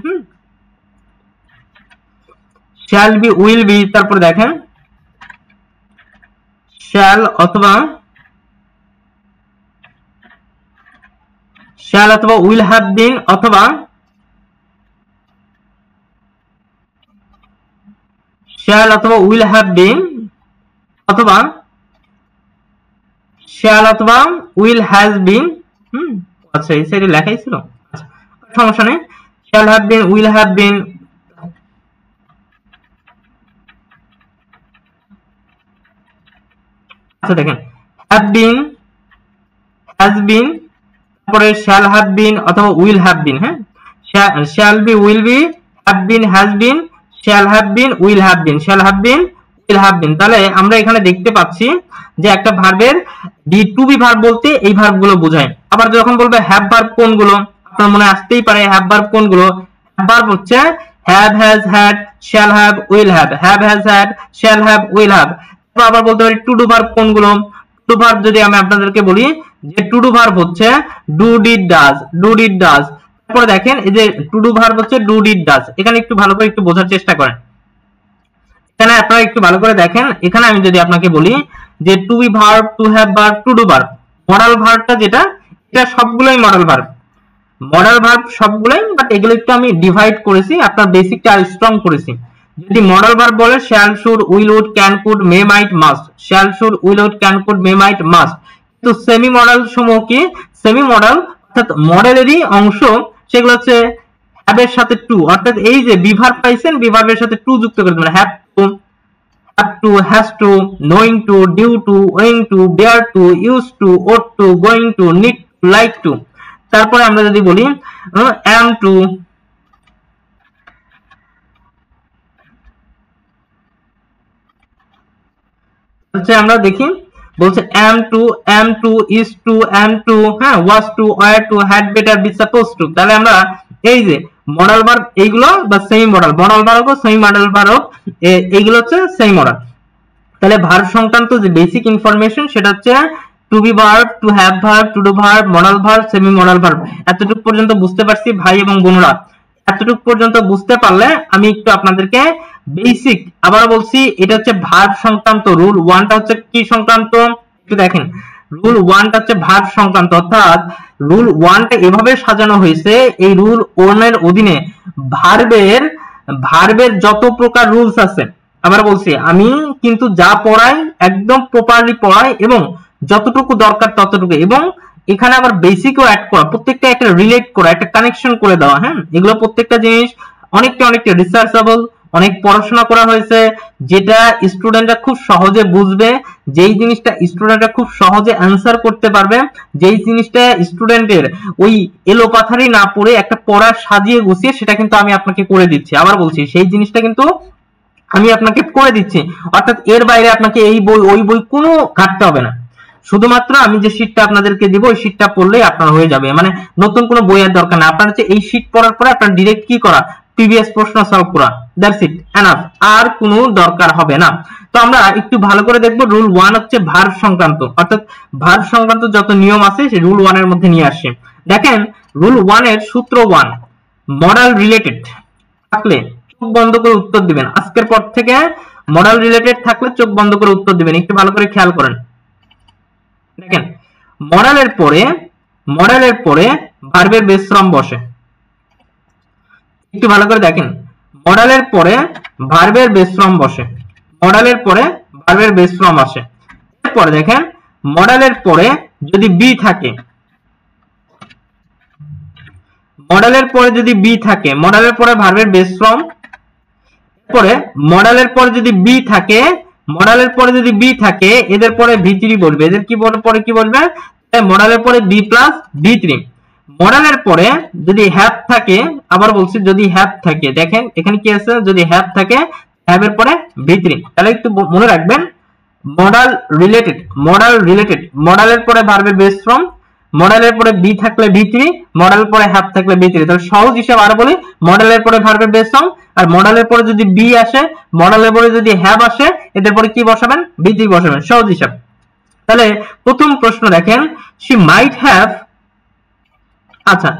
shall be, will B, তারপরে দেখেন শ্যাল অথবা উইল হ্যাভ বিন অথবা শ্যাল অথবা উইল হ্যাভ বিন অথবা শ্যাল অথবা উইল হ্যাজ বিন। আচ্ছা এই সাইডে লেখাই ছিল, আচ্ছা সমস্যা নেই। Shall have been, will have বিন, আচ্ছা দেখেন হ্যাভ বিন, হ্যাজ বিন, তারপরে শ্যাল হ্যাভ বিন অথবা উইল হ্যাভ বিন। হ্যাঁ, shall be, will be, have been, has been, shall have been, will have been, shall have been, will have been. তাহলে আমরা এখানে দেখতে পাচ্ছি যে একটা ভার্বের ডি টু বি ভার্ব বলতে এই ভার্বগুলো বোঝায়। আবার যখন বলবে হ্যাভ ভার্ব কোনগুলো, আপনার মনে আসতেই পারে হ্যাভ ভার্ব কোনগুলো। হ্যাভ ভার্ব হচ্ছে have, has, had, shall have, will have, have, has, had, shall have, will have. আবার বলতে পারি টু ডু ভার্ব কোনগুলো। টু ডু ভার্ব যদি আমি আপনাদেরকে বলি যে টু ডু ভার্ব হচ্ছে do, did, does, do, did, does. তারপরে দেখেন এই যে টু ডু ভার্ব হচ্ছে ডু, ডিড, ডাজ। এখানে একটু ভালো করে একটু বোঝার চেষ্টা করেন। এখানে আপনারা একটু ভালো করে দেখেন, এখানে আমি যদি আপনাকে বলি যে to be verb, to have verb, to do verb, modal ভার্বটা যেটা, এটা সবগুলোই মডাল ভার্ব। মডাল ভার্ব সবগুলোই, বাট এগুলো একটু আমি ডিভাইড করেছি, আপনার বেসিকটা আর স্ট্রং করেছি। যদি মডাল ভার্ব বলে shall, should, will, would, can, could, may, might, must, shall, should, will, would, can, could, may, might, must. তো সেমি মডাল সমূহ কি, সেমি মডাল অর্থাৎ মডেলেরই অংশ, সেগুলো হচ্ছে হ্যাভ এর সাথে টু, অর্থাৎ এই যে বি ভার্ব পাইছেন, বি ভার্বের সাথে টু যুক্ত করে দেবেন। Have to, has to, knowing to, due to, owing to, dare to, used to, ought to, going to, need to, like to। তারপরে আমরা যদি বলি am to, আমরা দেখি বলছে am to, is to, am to, হ্যাঁ, was to, were to, had better, be supposed to। তাহলে আমরা এই যে মডাল ভার্ব এইগুলো বা semi modal, modal verb, semi modal verb, এইগুলো হচ্ছে সেমি মডাল। তাহলে ভার্ব সংক্রান্ত যে বেসিক ইনফরমেশন সেটা হচ্ছে to be verb, to have verb, to do verb, modal verb, semi modal verb. এতটুকু পর্যন্ত বুঝতে পারছি ভাই এবং বোনরা? এতটুকু পর্যন্ত বুঝতে পারলে আমি একটু আপনাদেরকে বেসিক আবার বলছি, এটা হচ্ছে ভার্ব সংক্রান্ত রুল। ওয়ানটা হচ্ছে কি সংক্রান্ত একটু দেখেন। রুল ওয়ানটা হচ্ছে ভার্ব সংক্রান্ত, অর্থাৎ রুল ওয়ানটা এভাবে সাজানো হয়েছে, এই রুল ওয়ানের অধীনে ভার্বের যত প্রকার রুলস আছে, আবার বলছি আমি কিন্তু যা পড়াই একদম প্রপারলি পড়াই এবং যতটুকু দরকার ততটুকু, এবং এখানে আবার বেসিকও অ্যাড করা, প্রত্যেকটা একটা রিলেট করা, একটা কানেকশন করে দেওয়া। হ্যাঁ, এগুলো প্রত্যেকটা জিনিস অনেকটা রিসার্চেবল, অনেক পড়াশোনা করা হয়েছে, যেটা স্টুডেন্টরা খুব সহজে বুঝবে, যেই জিনিসটা স্টুডেন্টরা খুব সহজে অ্যান্সার করতে পারবে, যেই জিনিসটা স্টুডেন্টের ওই এলোপাথারি না পড়ে একটা পড়া সাজিয়ে গুছিয়ে সেটা কিন্তু আমি আপনাকে করে দিচ্ছি। আবার বলছি সেই জিনিসটা কিন্তু আমি আপনাকে করে দিচ্ছি, অর্থাৎ এর বাইরে আপনাকে এই বই ওই বই কোনো ঘাটতে হবে না। শুধুমাত্র আমি যে শীটটা আপনাদেরকে দিব ওই শীটটা পড়লেই আপনার হয়ে যাবে, মানে নতুন কোনো বইয়ের দরকার না। আপনার হচ্ছে এই শীট পড়ার পরে আপনার ডিরেক্ট কি করা, প্রিভিয়াস প্রশ্ন সলভ করা, দ্যাটস ইট, এনাফ, আর কোনো দরকার হবে না। তো আমরা একটু ভালো করে দেখব। রুল ওয়ান হচ্ছে ভার্ব সংক্রান্ত, অর্থাৎ ভার্ব সংক্রান্ত যত নিয়ম আছে সেই রুল ওয়ানের মধ্যে নিয়ে আসছে। দেখেন রুল ওয়ানের সূত্র ওয়ান, মডাল রিলেটেড থাকলে চোখ বন্ধ করে উত্তর দিবেন। আজকের পর থেকে মডাল রিলেটেড থাকলে চোখ বন্ধ করে উত্তর দিবেন, একটু ভালো করে খেয়াল করেন। দেখেন মডালের পরে ভার্বের বেস ফর্ম বসে, একটু ভালো করে দেখেন। মডালের পরে ভার্বের বেস ফর্ম বসে, মডালের পরে ভার্বের বেস ফর্ম আসে। এরপরে দেখেন মডালের পরে যদি বি থাকে, মডালের পরে যদি বি থাকে, মডালের পরে ভার্বের বেস ফর্ম, পরে মডালের পরে যদি বি থাকে, মডালের পরে যদি বি থাকে এদের পরে ভি3 বলবে, এদের কি পরে কি বলবে, মডালের পরে বি প্লাস ভি3। মডালের পরে যদি হ্যাভ থাকে, আবার বলছি যদি হ্যাভ থাকে, দেখেন এখানে কি আছে, যদি হ্যাভ থাকে হ্যাভ এর পরে ভি3। তাহলে একটু মনে রাখবেন মডাল রিলেটেড, মডালের পরে ভার্বের বেস ফর্ম, মডালের পরে বি থাকলে ভি3, মডালের পরে হ্যাভ থাকলে ভি3। তাহলে সহজ হিসাব আর বলি, মডালের পরে ভার্বের বেস ফর্ম, আর মডালের পরে যদি বি আসে, মডালের পরে যদি হ্যাভ আসে, এদের পরে কি বসাবেন, ভি3 বসাবেন, সহজ হিসাব। তাহলে প্রথম প্রশ্ন দেখেন, শি মাইট হ্যাভ, আচ্ছা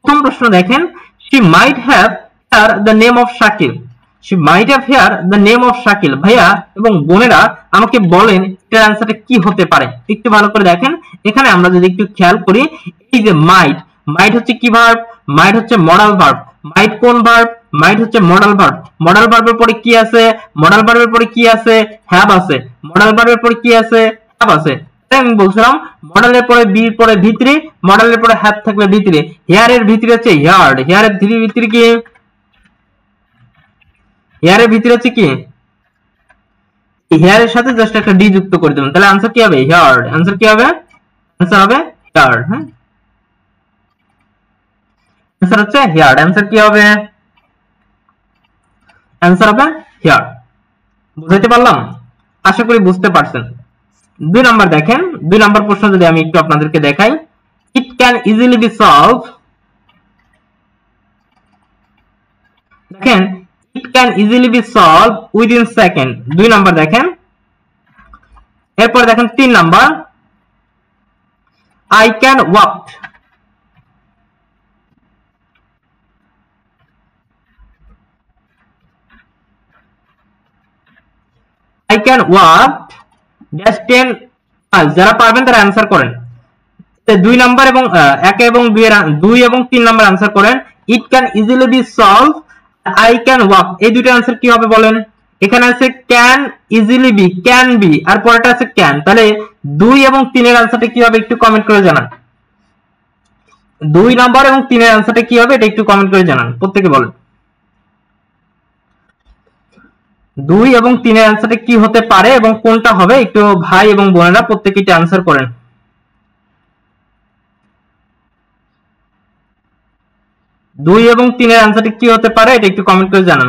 প্রথম প্রশ্ন দেখেন, she might have heard the name of Shakil. she might have heard the name of Shakil. ভাইয়া এবং বোনেরা আমাকে বলেন এটার অ্যানসারটা কি হতে পারে। একটু ভালো করে দেখেন, এখানে আমরা যদি একটু খেয়াল করি, এই যে মাইট, মাইট হচ্ছে কি ভার্ব? মাইট হচ্ছে মডাল ভার্ব। মাইট কোন ভার্ব? মাইট হচ্ছে মডাল ভার্ব। মডাল ভার্বের পরে কি আছে? মডাল ভার্বের পরে কি আছে? হ্যাভ আছে। মডাল ভার্বের পরে কি আছে? হ্যাভ আছে। আমি বলছিলাম মডেলের পরে বি পরে ভিতরে, মডেলের পরে হ্যাভ থাকলে ভিতরে। হেয়ার এর ভিতরে হচ্ছে হিয়ার্ড, হেয়ার এর ভিতরে কি? হেয়ার এর ভিতরে হচ্ছে কি? হেয়ার এর সাথে জাস্ট একটা ডি যুক্ত করে দেবেন, তাহলে आंसर কি হবে? হিয়ার্ড। आंसर কি হবে? आंसर হবে হিয়ার্ড। হ্যাঁ, आंसर হচ্ছে হিয়ার্ড। आंसर কি হবে? आंसर হবে হিয়ার্ড। বুঝাইতে পারলাম? আশা করি বুঝতে পারছেন। 2 নাম্বার দেখেন, 2 নাম্বার প্রশ্ন যদি আমি একটু আপনাদেরকে দেখাই, it can easily be solve. দেখেন, it can easily be solve within second. 2 number দেখেন। এরপর দেখেন 3 number, I can walk. I can walk just 10 miles। যারা পারবেন তারা आंसर করেন। 2 নাম্বার এবং 1 এবং 2 এবং 3 নাম্বার आंसर করেন। It can easily be solved, I can walk, এই দুটো आंसर কি হবে বলেন? এখানে আছে can easily be, can be, আর পরেরটা আছে can। তাহলে 2 এবং 3 এর आंसरটা কি হবে একটু কমেন্ট করে জানান। 2 নাম্বার এবং 3 এর आंसरটা কি হবে এটা একটু কমেন্ট করে জানান, প্রত্যেকে বলেন। 2 এবং 3 এর आंसरটা কি হতে পারে এবং কোনটা হবে একটু ভাই এবং বোনেরা প্রত্যেকে এটা आंसर করেন। 2 এবং 3 এর आंसरটা কি হতে পারে এটা একটু কমেন্ট করে জানান।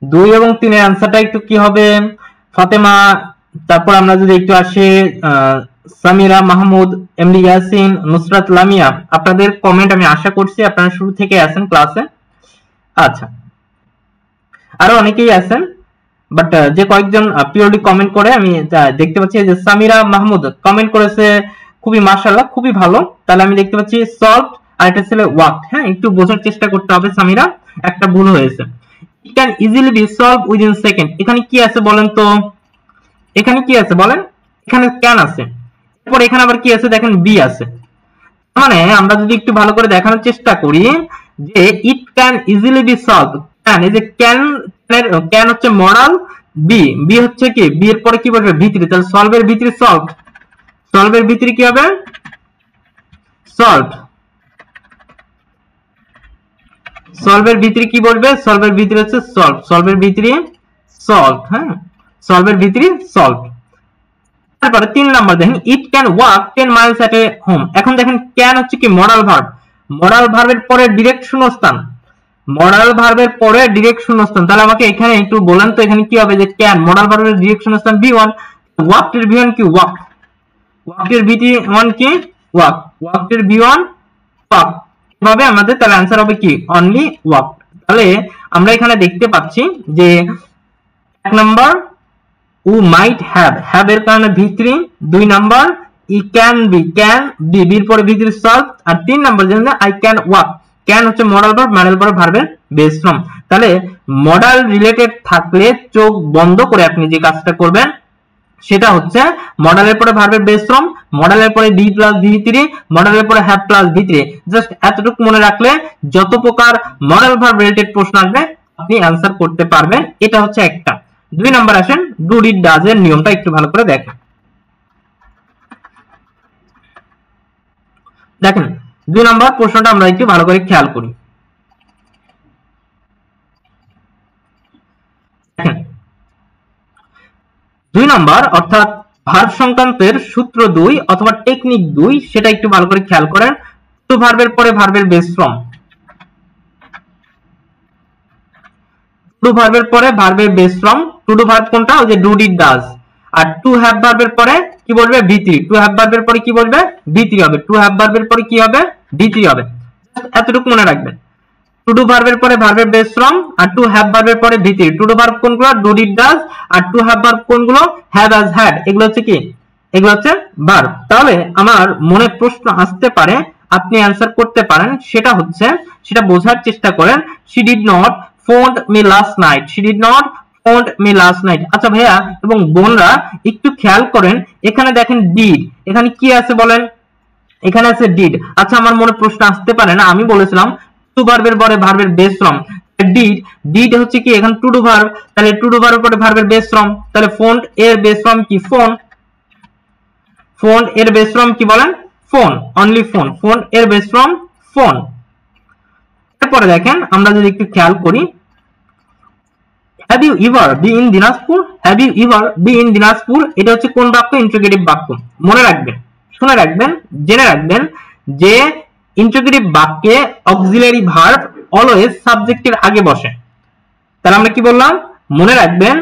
দুই এবং 3 এর आंसरটা একটু কি হবে? ফাতেমা, তারপর আমরা যদি একটু আসি সামিরা মাহমুদ, এমডি ইয়াসিন, নুসরাত লামিয়া, আপনাদের কমেন্ট আমি আশা করছি আপনারা শুরু থেকে আছেন ক্লাসে। আচ্ছা, আরো অনেকেই আছেন, বাট যে কয়েকজন পিওরলি কমেন্ট করে আমি দেখতে পাচ্ছি যে সামিরা মাহমুদ কমেন্ট করেছে, খুবই মাশাআল্লাহ, খুবই ভালো। তাহলে আমি দেখতে পাচ্ছি সলভড আর এটা ছিল ওয়াক। হ্যাঁ, একটু বোঝার চেষ্টা করতে হবে সামিরা, একটা ভুল হয়েছে। It can easily be solved within second। এখানে কি আছে বলেন তো? এখানে কি আছে বলেন? এখানে can আছে, এরপর এখানে আবার কি আছে দেখেন, বি আছে। মানে আমরা যদি একটু ভালো করে দেখানোর চেষ্টা করি যে it can easily be solved, can, এই যে can হচ্ছে মডাল, বি হচ্ছে কি, বি এর পরে কি বলবে? ভিতরে। তাহলে সলভ এর ভিতরে সলভড, সলভ এর ভিতরে কি হবে? সলভড। সলভের ভিতরে কি বলবে? সলভের ভিতরে হচ্ছে সলভ, সলভের ভিতরে সলভ। হ্যাঁ, সলভের ভিতরে সলভ। তারপরে 3 নাম্বার দেখেন, it can walk 10 Miles at A home. এখন দেখেন ক্যান হচ্ছে কি মডাল ভার্ব, মডাল ভার্বের পরে ডাইরেক্ট শূন্যস্থান, মডাল ভার্বের পরে ডাইরেক্ট শূন্যস্থান। তাহলে আমাকে এখানে একটু বলেন তো এখানে কি হবে? যে ক্যান মডাল ভার্বের ডাইরেক্ট শূন্যস্থান V1, ওয়াক এর V1 কি? ওয়াক। ওয়াক এর V1 কি? ওয়াক। ওয়াক এর V1 ওয়াক। ভাবে আমাদের তাহলে आंसर হবে কি? Only walk. তাহলে আমরা এখানে দেখতে পাচ্ছি যে 1 নাম্বার উ মাইট হ্যাভ এর কারণে V3, 2 number E can be, can be, বির পরে V3 সলভ, আর 3 নাম্বার যেটা আই ক্যান ওয়াক। ক্যান হচ্ছে মডাল ভার্ব, মডাল ভার্ব ভার্বের বেস ফর্ম। তাহলে মডাল রিলেটেড থাকলে চোখ বন্ধ করে আপনি যে কাজটা করবেন সেটা হচ্ছে মডেলের পরে ভার্বের বেস ফর্ম, মডেলের পরে বি প্লাস V3, মডেলের পরে হ্যাভ প্লাস V3। জাস্ট এতটুকু মনে রাখলে যত প্রকার মডেল ভার্ব রিলেটেড প্রশ্ন আসবে আপনি आंसर করতে পারবেন। এটা হচ্ছে একটা। 2 নাম্বার আসেন, ডু ডিড ডাজ এর নিয়মটা একটু ভালো করে দেখেন। দেখেন 2 নাম্বার প্রশ্নটা আমরা একটু ভালো করে খেয়াল করি। দেখেন 2 নাম্বার অর্থাৎ ভার্ব সংক্রান্তের সূত্র 2 অথবা টেকনিক 2, সেটা একটু ভালো করে খেয়াল করেন। টু ভার্বের পরে ভার্বের বেস ফর্ম, টু ভার্বের পরে ভার্বের base form, to do verb কোনটা? ওই যে ডু ডিড ডাজ। আর টু হ্যাভ ভার্বের পরে কি বলবে? V3। টু হ্যাভ ভার্বের পরে কি বলবে? V3 হবে। টু হ্যাভ ভার্বের পরে কি হবে? V3 হবে। এতটুকু মনে রাখবেন। টু ডু ভার্বের পরে ভার্বের বেস ফর্ম, আর টু হ্যাভ ভার্বের পরে ভি3। টু ডু ভার্ব কোনগুলো? Do, did, does. আর টু হ্যাভ ভার্ব কোনগুলো? Have, has, had. এগুলো হচ্ছে কি? এগুলো হচ্ছে ভার্ব। তাহলে আমার মনে প্রশ্ন আসতে পারে, আপনি অ্যানসার করতে পারেন, সেটা হচ্ছে, সেটা বোঝার চেষ্টা করেন। she did not phone me last night, she did not phone me last night। আচ্ছা ভাইয়া এবং বোনরা একটু খেয়াল করেন, এখানে দেখেন ডিড, এখানে কি আছে বলেন? এখানে আছে ডিড। আচ্ছা আমার মনে প্রশ্ন আসতে পারে না, আমি বলেছিলাম টু ভার্বের পরে ভার্বের বেস ফর্ম, ডিড, ডিড হচ্ছে কি এখানে টু ডু ভার্ব, তাহলে টু ডু ভার্বের পরে ভার্বের বেস ফর্ম, তাহলে ফোন এর বেস ফর্ম কি? ফোন। ফোন এর বেস ফর্ম কি বলেন? Phone, only phone. ফোন এর বেস ফর্ম ফোন। এরপরে দেখেন আমরা যদি একটু খেয়াল করি, have you ever be in Dinajpur, have you ever be in Dinajpur, এটা হচ্ছে কোন বাক্য? ইন্টারোগেটিভ বাক্য। মনে রাখবেন, শুনে রাখবেন, জেনে রাখবেন যে ইন্টারোগেটিভ বাক্যে অক্সিলারি ভার্ব অলওয়েজ সাবজেক্টের আগে বসে। তাহলে আমরা কি বললাম? মনে রাখবেন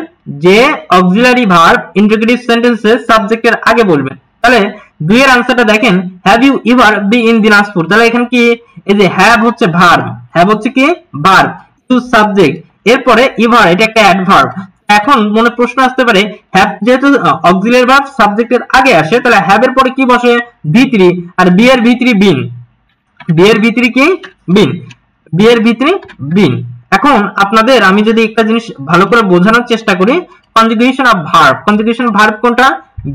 যে অক্সিলারি ভার্ব ইন্টারোগেটিভ সেন্টেন্সে সাবজেক্টের আগে বলবে। তাহলে দুই এর আনসারটা দেখেন, have you ever be in Dinajpur. তাহলে এখানে কি? এই যে হ্যাভ হচ্ছে ভার্ব, হ্যাভ হচ্ছে কি? ভার্ব, টু সাবজেক্ট, এরপরে এভার এটা একটা অ্যাডভার্ব। এখন মনে প্রশ্ন আসতে পারে, হ্যাভ যেহেতু অক্সিলারি ভার্ব সাবজেক্টের আগে আসে, তাহলে হ্যাভ এর পরে কি বসে? ভি3, আর বি এর ভি3 বিন, বি এর ভি3 কি? বিন, বি এর ভি3 বিন। এখন আপনাদের আমি যদি একটা জিনিস ভালো করে বোঝানোর চেষ্টা করি, conjugation of verb, conjugation verb কোনটা,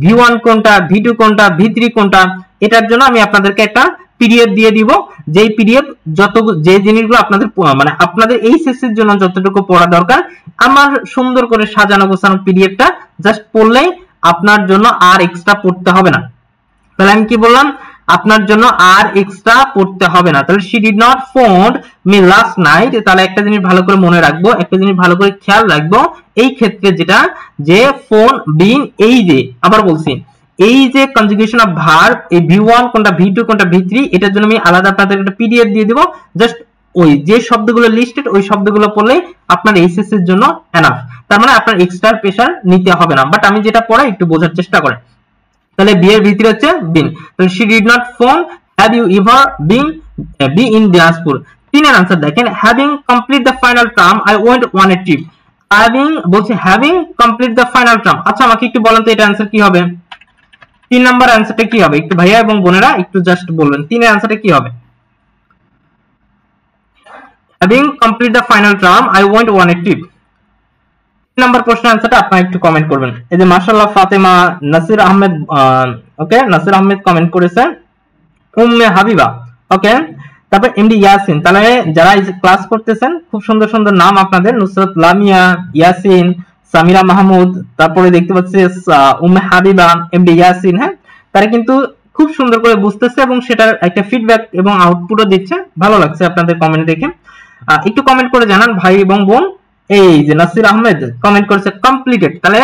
ভি1 কোনটা, ভি2 কোনটা, ভি3 কোনটা, এটার জন্য আমি আপনাদেরকে একটা পিডিএফ দিয়ে দিব, যেই পিডিএফ যত যে জিনিসগুলো আপনাদের মানে আপনাদের এই সেশনের জন্য যতটুকু পড়া দরকার, আমার সুন্দর করে সাজানো গোছানো পিডিএফটা জাস্ট পড়লেই আপনার জন্য আর এক্সট্রা পড়তে হবে না। তাহলে আমি কি বললাম? আপনার জন্য আর এক্সট্রা পড়তে হবে না। তাহলে she did not phone me last night, তাহলে একটা জিনিস ভালো করে মনে রাখবো, একটা জিনিস ভালো করে খেয়াল রাখবো, এই ক্ষেত্রে যেটা, যে ফোন বিন, এই যে আবার বলছি, এই যে কনজুগেশন অফ ভার্ব, এই ভি1 কোনটা, ভি2 কোনটা, ভি3, এটার জন্য আমি আলাদা আপনাদের একটা পিডিএফ দিয়ে দিব। জাস্ট ওই যে শব্দগুলো লিস্টেড, ওই শব্দগুলো পড়লেই আপনার এইচএসসি এর জন্য এনাফ। তার মানে আপনার এক্সট্রা প্রেসার নিতে হবে না। বাট আমি যেটা পড়াই একটু বোঝার চেষ্টা করেন। তাহলে বি এর ভিতরে হচ্ছে বিন, তাহলে she did not phone, have you ever been be in Dinajpur. তিনের আনসার দেখেন, having complete the final term I went on a trip, having বলছে having complete the final term। আচ্ছা আমাকে একটু বলেন তো এটা आंसर কি হবে? 3 নাম্বার आंसरটা কি হবে? একটু ভাইয়া এবং বোনেরা একটু জাস্ট বলবেন তিনের आंसरটা কি হবে? having complete the final term I went on a trip। Number প্রশ্নের आंसरটা আপনারা একটু কমেন্ট করবেন। এই যে মাশাআল্লাহ ফাতেমা, নাসির আহমেদ, ওকে নাসির আহমেদ কমেন্ট করেছেন, উম্মে হাবিবা, ওকে, তারপর এমডি ইয়াসিন। তাহলে যারা এই ক্লাস করতেছেন খুব সুন্দর সুন্দর নাম আপনাদের, নুসরাত লামিয়া, ইয়াসিন, সামিরা মাহমুদ, তারপরে দেখতে পাচ্ছি উম্মে হাবিবা, এমডি ইয়াসিন। হ্যাঁ, তারা কিন্তু খুব সুন্দর করে বুঝতেছে এবং সেটার একটা ফিডব্যাক এবং আউটপুটও দিচ্ছে। ভালো লাগছে আপনাদের কমেন্ট দেখে। একটু কমেন্ট করে জানান ভাই এবং বোন। এই যে নাসির আহমেদ কমেন্ট করেছে কমপ্লিটেড, তাহলে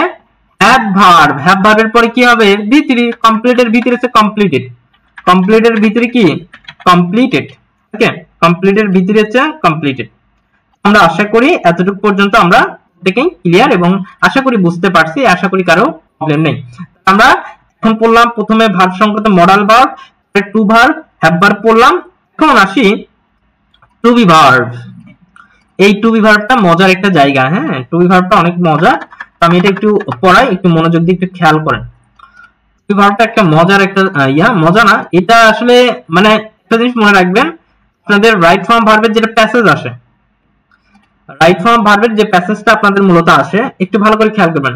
হ্যাভ ভার্ব, হ্যাভ ভার্বের পরে কি হবে? ভি3, কমপ্লিটের ভিতরে হচ্ছে কমপ্লিটেড, কমপ্লিটের ভিতরে কি? কমপ্লিটেড, ওকে, কমপ্লিটের ভিতরে হচ্ছে কমপ্লিটেড। আমরা আশা করি এতটুকু পর্যন্ত আমরা প্রত্যেকেই ক্লিয়ার এবং আশা করি বুঝতে পারছি, আশা করি কারো প্রবলেম নেই। আমরা এখন পড়লাম প্রথমে ভার্ব সংক্রান্ত modal verb, to verb, have verb পড়লাম। এখন আসি টু বি ভার্ব। এই টু বি ভার্বটা মজার একটা জায়গা। হ্যাঁ, টু বি ভার্বটা অনেক মজা, তো আমি এটা একটু পড়াই, একটু মনোযোগ দিয়ে একটু খেয়াল করেন। টু বি ভার্বটা একটা মজার একটা মজা না, এটা আসলে মানে একটা জিনিস মনে রাখবেন, আপনাদের রাইট ফর্ম ভার্বের যেটা প্যাসেজ আসে, রাইট ফর্ম ভার্বের যে প্যাসেজটা আপনাদের মূলত আসে, একটু ভালো করে খেয়াল করবেন।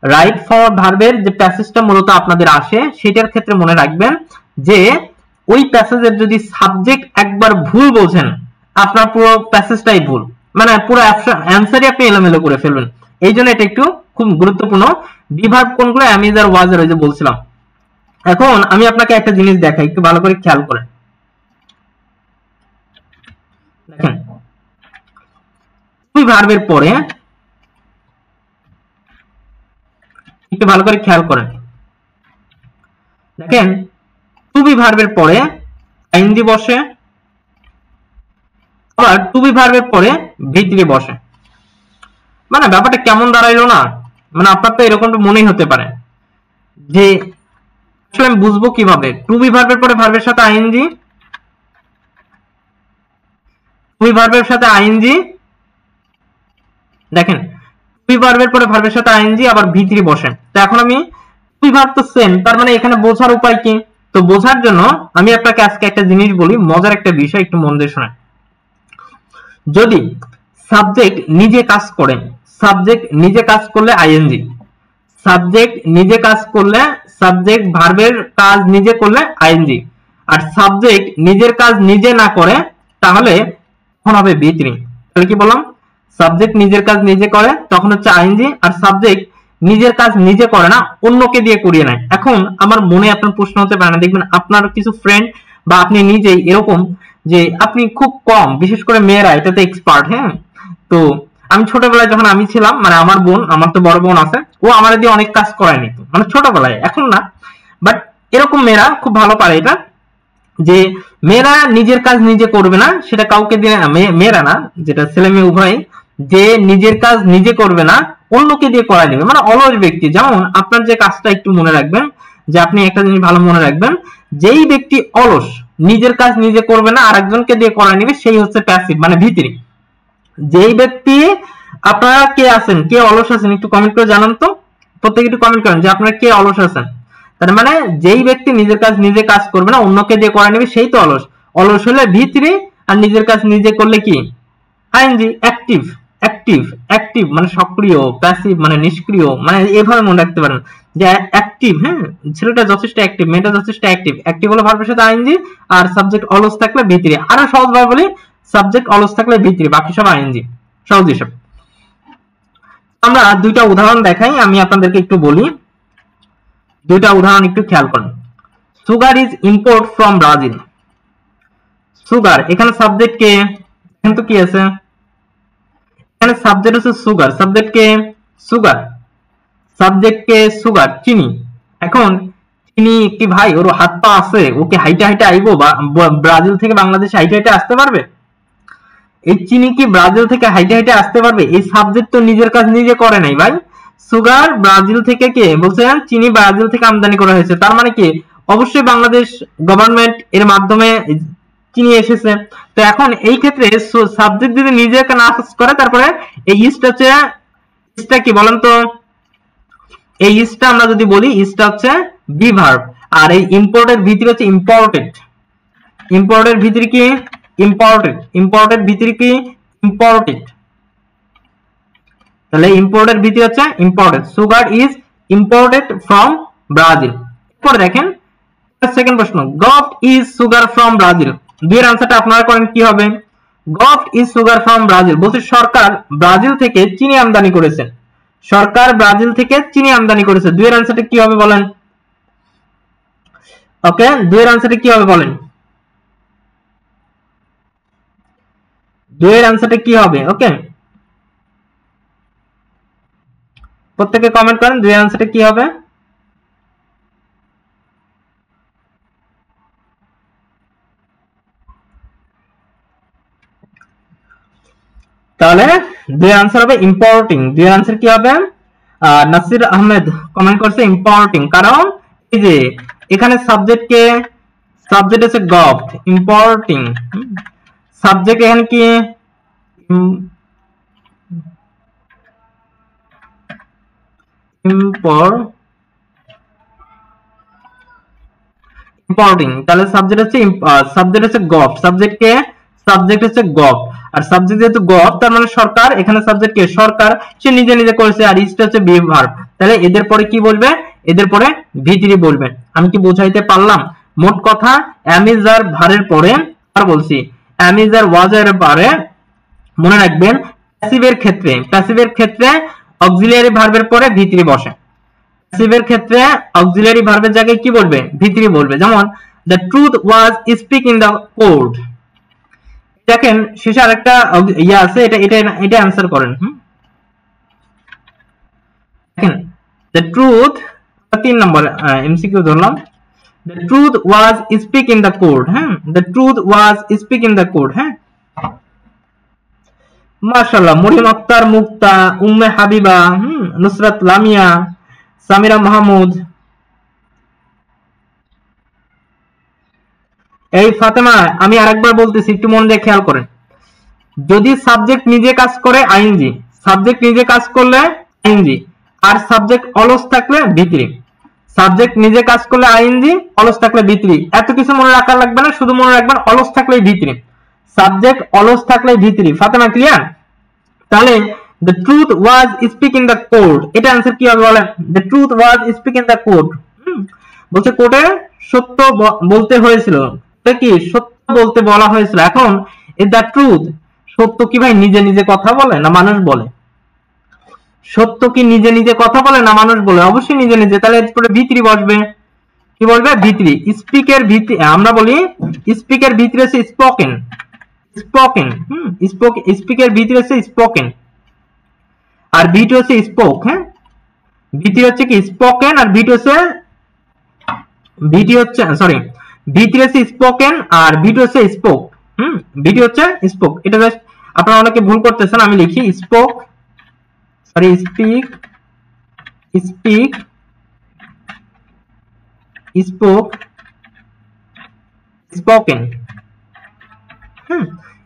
রাইট ফর্ম ভার্বের যে প্যাসেজটা মূলত আপনাদের আসে, সেটার ক্ষেত্রে মনে রাখবেন যে ওই প্যাসেজের যদি সাবজেক্ট একবার ভুল বলছেন, আপনার পুরো প্যাসেজটাই ভুল, মানে পুরো অ্যানসারই আপনি এলোমেলো করে ফেলবেন। এই জন্য এটা একটু খুব গুরুত্বপূর্ণ। বি ভার্ব কোনগুলো? অ্যামিজ আর ওয়াজ, ওই যে বলছিলাম। এখন আমি আপনাকে একটা জিনিস দেখাই, একটু ভালো করে খেয়াল করেন। দেখেন টু ভার্বের পরে একটু ভালো করে খেয়াল করেন, দেখেন টু বি ভার্বের পরে আইএনজি বসে, আবার টু বি ভার্বের পরে ভি3 বসে। মানে ব্যাপারটা কেমন দাঁড়াইলো না? মানে আপনার তো এরকম মনেই হতে পারে যে আসলে আমি বুঝবো কিভাবে টু বি ভার্বের পরে ভার্বের সাথে আইএনজি, টু টু ভার্বের সাথে আইএনজি, দেখেন টু ভার্বের পরে ভার্বের সাথে আইএনজি আবার ভি3 বসে। তো এখন আমি টু ভার্ব তো সেম, তার মানে এখানে বোঝার উপায় কি? তো বোঝার জন্য আমি আপনাকে আজকে একটা জিনিস বলি, মজার একটা বিষয়, একটু মন দিয়ে শোনেন। যদি সাবজেক্ট নিজে কাজ করে, সাবজেক্ট নিজে কাজ করলে আইএনজি, সাবজেক্ট নিজে কাজ করলে, সাবজেক্ট ভার্বের কাজ নিজে করলে আইএনজি, আর সাবজেক্ট নিজের কাজ নিজে না করে তাহলে তখন হবে ভি3। তাহলে কি বললাম? সাবজেক্ট নিজের কাজ নিজে করে তখন হচ্ছে আইএনজি, আর সাবজেক্ট নিজের কাজ নিজে করে না, অন্যকে দিয়ে করিয়ে নেয়। এখন আমার মনে আপনার প্রশ্ন হতে পারে না, দেখবেন আপনার কিছু ফ্রেন্ড বা আপনি নিজেই এরকম যে আপনি খুব কম, বিশেষ করে মেয়েরা এটাতে এক্সপার্ট। হ্যাঁ, তো আমি ছোটবেলায় যখন আমি ছিলাম, মানে আমার বোন, আমার তো বড় বোন আছে, ও আমার দিয়ে অনেক কাজ করায় নিত, মানে ছোটবেলায়, এখন না, বাট এরকম মেয়েরা খুব ভালো পারে এটা, যে মেয়েরা নিজের কাজ নিজে করবে না, সেটা কাউকে দিয়ে, মেয়েরা না, যেটা ছেলে মেয়ে উভয়, যে নিজের কাজ নিজে করবে না, অন্যকে দিয়ে করায় নেবে, মানে অলস ব্যক্তি। যেমন আপনার যে কাজটা একটু মনে রাখবেন, যে আপনি একটা জিনিস ভালো মনে রাখবেন, যেই ব্যক্তি অলস, নিজের কাজ নিজে করবে না, আরেকজনকে দিয়ে করায় নেবে, সেই হচ্ছে প্যাসিভ, মানে ভি3। যেই ব্যক্তি, আপনারা কে আছেন, কে অলস আছেন একটু কমেন্ট করে জানান তো, প্রত্যেকে একটু কমেন্ট করেন যে আপনারা কে অলস আছেন। তার মানে যেই ব্যক্তি নিজের কাজ নিজে কাজ করবে না, অন্যকে দিয়ে করায় নেবে, সেই তো অলস। অলস হলে ভি3, আর নিজের কাজ নিজে করলে কি? আইএনজি। অ্যাক্টিভ, অ্যাক্টিভ, অ্যাক্টিভ মানে সক্রিয়, প্যাসিভ মানে নিষ্ক্রিয়, মানে এভাবে মনে রাখতে পারেন যে অ্যাক্টিভ। হ্যাঁ, ছেলেটা যথেষ্ট অ্যাক্টিভ, মেয়েটা যথেষ্ট অ্যাক্টিভ। অ্যাক্টিভ হলে ভার্বের সাথে আইএনজি, আর সাবজেক্ট অলস থাকলে ভি3। আরো সহজ ভাবে বলি, সাবজেক্ট অলস থাকলে ভি3, বাকি সব আইএনজি। সহজ হিসাব। আমরা দুইটা উদাহরণ দেখাই, আমি আপনাদেরকে একটু বলি, দুইটা উদাহরণ একটু খেয়াল করেন। Sugar is import from Brazil. Sugar, এখানে সাবজেক্ট কে? এখানে তো কি আছে? এখানে সাবজেক্ট হচ্ছে সুগার, সাবজেক্ট কে? সুগার, সাবজেক্ট কে? সুগার, চিনি। এখন চিনি কি ভাই, ওর হাত পা আছে, ওকে হাইটে হাইটে আইবো ব্রাজিল থেকে বাংলাদেশে হাইটে হাইটে আসতে পারবে? এই চিনি কি ব্রাজিল থেকে হাইটে হাইটে আসতে পারবে? এই সাবজেক্ট তো নিজের কাজ নিজে করে নাই ভাই। সুগার ব্রাজিল থেকে, কে বলছেন? চিনি ব্রাজিল থেকে আমদানি করা হয়েছে, তার মানে কি অবশ্যই বাংলাদেশ গভর্নমেন্ট এর মাধ্যমে চিনি এসেছে। তো এখন এই ক্ষেত্রে সাবজেক্ট যদি নিজে না করে, তারপরে এই ইস্ট হচ্ছে, ইস্টটা কি বলেন তো? এই ইস্টটা আমরা যদি বলি, ইস্টটা হচ্ছে বি ভার্ব, আর এই ইম্পোর্টের ভিতরে হচ্ছে ইম্পোর্টেড। ইম্পোর্টের ভিতরে কি? ইম্পোর্টেড। ইম্পোর্টেড ভিতরে কি? ইম্পোর্টেড। তাহলে ইম্পোর্টেড ভিতরে হচ্ছে imported. Sugar is imported from Brazil. এরপর দেখেন সেকেন্ড প্রশ্ন, গফট ইজ সুগার ফ্রম ব্রাজিল। দুইয়ের আনসারটা আপনারা করেন কি হবে? গফট ইজ সুগার ফ্রম ব্রাজিল বলতে সরকার ব্রাজিল থেকে চিনি আমদানি করেছে, সরকার ব্রাজিল থেকে চিনি আমদানি করেছে। দুইয়ের আনসারটা কি হবে বলেন? ওকে, দুইয়ের আনসারটা কি হবে বলেন? দুইয়ের আনসারটা কি হবে? ওকে, প্রত্যেকে কমেন্ট করেন, দুইয়ের আনসারটা কি হবে? তাহলে দুইয়ের আনসার হবে ইম্পোর্টিং। দুইয়ের আনসার কি হবে? নাসির আহমেদ কমেন্ট করছে ইম্পোর্টিং, কারণ এই যে এখানে সাবজেক্ট কে? সাবজেক্ট হচ্ছে গভট, ইম্পোর্টিং। সাবজেক্ট এখানে কি? ইম্পোর্টিং। তাহলে সাবজেক্ট হচ্ছে গভট, সাবজেক্ট কে? সাবজেক্ট হচ্ছে গভট, আর সাবজেক্ট যেহেতু গভট, তার মানে সরকার, এখানে সাবজেক্ট কে? সরকার, সে নিজে নিজে করেছে, আর ইস্ট হচ্ছে বি ভার্ব। তাহলে এদের পরে কি বলবে? এদের পরে ভি3 বলবে। আমি কি বোঝাইতে পারলাম? মোট কথা অ্যামিজার ভারের পরে, আর বলছি অ্যামিজার ওয়াজের পরে মনে রাখবেন প্যাসিভের ক্ষেত্রে, প্যাসিভের ক্ষেত্রে অক্সিলিয়ারি ভার্বের পরে ভি3 বসে। প্যাসিভের ক্ষেত্রে অক্সিলিয়ারি ভার্বের জায়গায় কি বলবে? ভি3 বলবে। যেমন the truth was speak in the court. দেখেন শেষে আরেকটা ইয়া আছে, এটা এটা এটা অ্যানসার করেন। দেখেন দ্য ট্রুথ, 3 নম্বর এমসিকিউ ধরলাম, the truth was speak in the court. হ্যাঁ, the truth was speak in the court. হ্যাঁ, মাশাআল্লাহ, মরিয়ম আক্তার মুক্তা, উম্মে হাবিবা, নুসরাত লামিয়া, সামিরা মাহমুদ, এই ফাতেমা, আমি আরেকবার বলতেছি, একটু মন দিয়ে খেয়াল করেন। যদি সাবজেক্ট নিজে কাজ করে আইএনজি, সাবজেক্ট নিজে কাজ করলে আইএনজি, আর সাবজেক্ট অলস থাকলে ভিতরি। সাবজেক্ট নিজে কাজ করলে আইএনজি, অলস থাকলে ভিতরি। এত কিছু মনে রাখা লাগবে না, শুধু মনে রাখবেন অলস থাকলেই ভিতরি, সাবজেক্ট অলস থাকলেই ভিতরি। ফাতেমা ক্লিয়ার? তাহলে the truth was speak in the court, এটা आंसर কি হবে বলেন? the truth was speak in the court, বলছে কোর্টে সত্য বলতে হয়েছিল, এটা কি সত্য বলতে বলা হয়েছিল। এখন is the truth, সত্য কি ভাই নিজে নিজে কথা বলে না মানুষ বলে? সত্য কি নিজে নিজে কথা বলে না মানুষ বলে? অবশ্যই নিজে নিজে। তাহলে এরপরে ভিতরি বসবে, কি বলবে? ভিতরি। স্পিকের ভিতরি, আমরা বলি স্পিকের ভিতরে হচ্ছে স্পোকেন, স্পোকেন, স্পিকের ভিতরে হচ্ছে স্পোকেন, আর ভিটি হচ্ছে স্পোক। হ্যাঁ, ভিটি হচ্ছে কি স্পোকেন, আর ভিটি হচ্ছে সরি ভিটি হচ্ছে স্পোকেন আর ভিটি হচ্ছে স্পোক। ভিটি হচ্ছে স্পোক। এটা জাস্ট আপনারা অনেকে ভুল করতেছেন, আমি লিখি spoke, sorry speak, speak, spoke, spoken.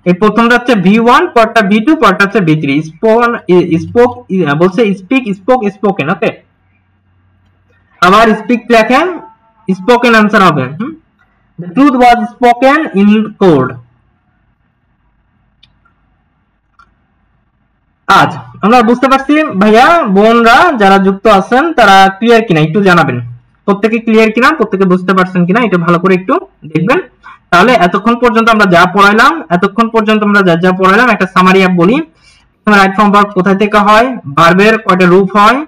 এই প্রথমটা হচ্ছে V1, পরটা V2, পরটা হচ্ছে V3। স্পোক বলছে স্পিক, স্পোক, স্পোকেন। ওকে, আবার স্পিক লেখেন, স্পোকেন आंसर হবে। The truth was spoken in court। আজ আমরা বুঝতে পারছি ভাইয়া বোনরা যারা যুক্ত আছেন তারা ক্লিয়ার কিনা একটু জানাবেন। প্রত্যেকে ক্লিয়ার কিনা, প্রত্যেকে বুঝতে পারছেন কিনা এটা ভালো করে একটু দেখবেন। তাহলে এতক্ষণ পর্যন্ত আমরা যা পড়াইলাম, যা পড়াইলাম একটা সামারি আপ বলি। রাইট ফর্ম ভার্ব কোথা থেকে হয়, ভার্বের কয়টা রূপ হয়,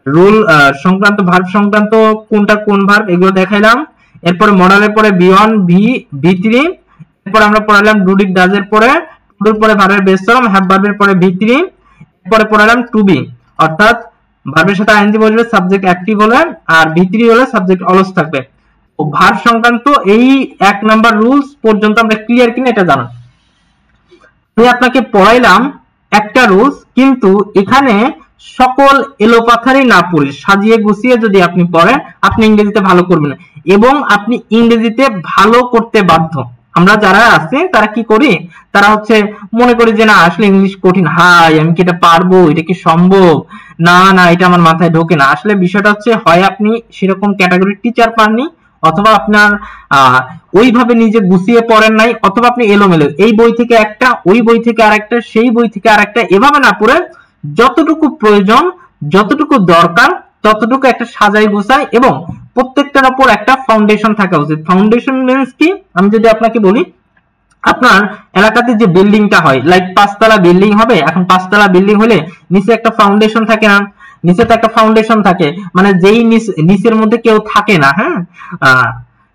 রুল সংক্রান্ত, ভার্ব সংক্রান্ত কোনটা কোন ভার্ব, এগুলো দেখাইলাম। এরপরে মডালের পরে V1, V3, এরপর আমরা পড়াইলাম ডুডিক ডাজের পরে, টুডুর পরে ভার্বের বেস ফর্ম, হ্যাভ ভার্বের পরে V3, এরপরে পড়াইলাম টু বি, অর্থাৎ ভার্বের সাথে আইএনজি বসবে, সাবজেক্ট অ্যাক্টিভ হলে, আর V3 হলে সাবজেক্ট অলস থাকবে। তো ভার্ব সংক্রান্ত এই 1 নাম্বার রুলস পর্যন্ত আমরা ক্লিয়ার কিনা এটা জানান। আমি আপনাকে পড়াইলাম একটা রুলস, কিন্তু এখানে সকল এলোপাথারি না পড়ে সাজিয়ে গুছিয়ে যদি আপনি পড়েন, আপনি ইংরেজিতে ভালো করবেন এবং আপনি ইংরেজিতে ভালো করতে বাধ্য। আমরা যারা আছে তারা কি করি, তারা হচ্ছে মনে করি যে না আসলে ইংলিশ কঠিন, হাই আমি কি এটা পারবো, এটা কি সম্ভব, না না এটা আমার মাথায় ঢোকে না। আসলে বিষয়টা হচ্ছে হয় আপনি সেরকম ক্যাটাগরির টিচার পাননি, অথবা আপনার ওইভাবে নিজে গুছিয়ে পড়েন নাই, অথবা আপনি এলোমেলো এই বই থেকে একটা, ওই বই থেকে আরেকটা, সেই বই থেকে আরেকটা, এভাবে না পড়ে যতটুকু প্রয়োজন, যতটুকু দরকার ততটুকু একটা সাজাই গুছাই, এবং প্রত্যেকটার উপর একটা ফাউন্ডেশন থাকা উচিত। ফাউন্ডেশন মিন্স কি, আমি যদি আপনাকে বলি, আপনার এলাকাতে যে বিল্ডিংটা হয়, লাইক 5 তলা বিল্ডিং হবে, এখন 5 তলা বিল্ডিং হলে নিচে একটা ফাউন্ডেশন থাকে না, নিচে তো একটা ফাউন্ডেশন থাকে, মানে যেই নিচের মধ্যে কেউ থাকে না। হ্যাঁ,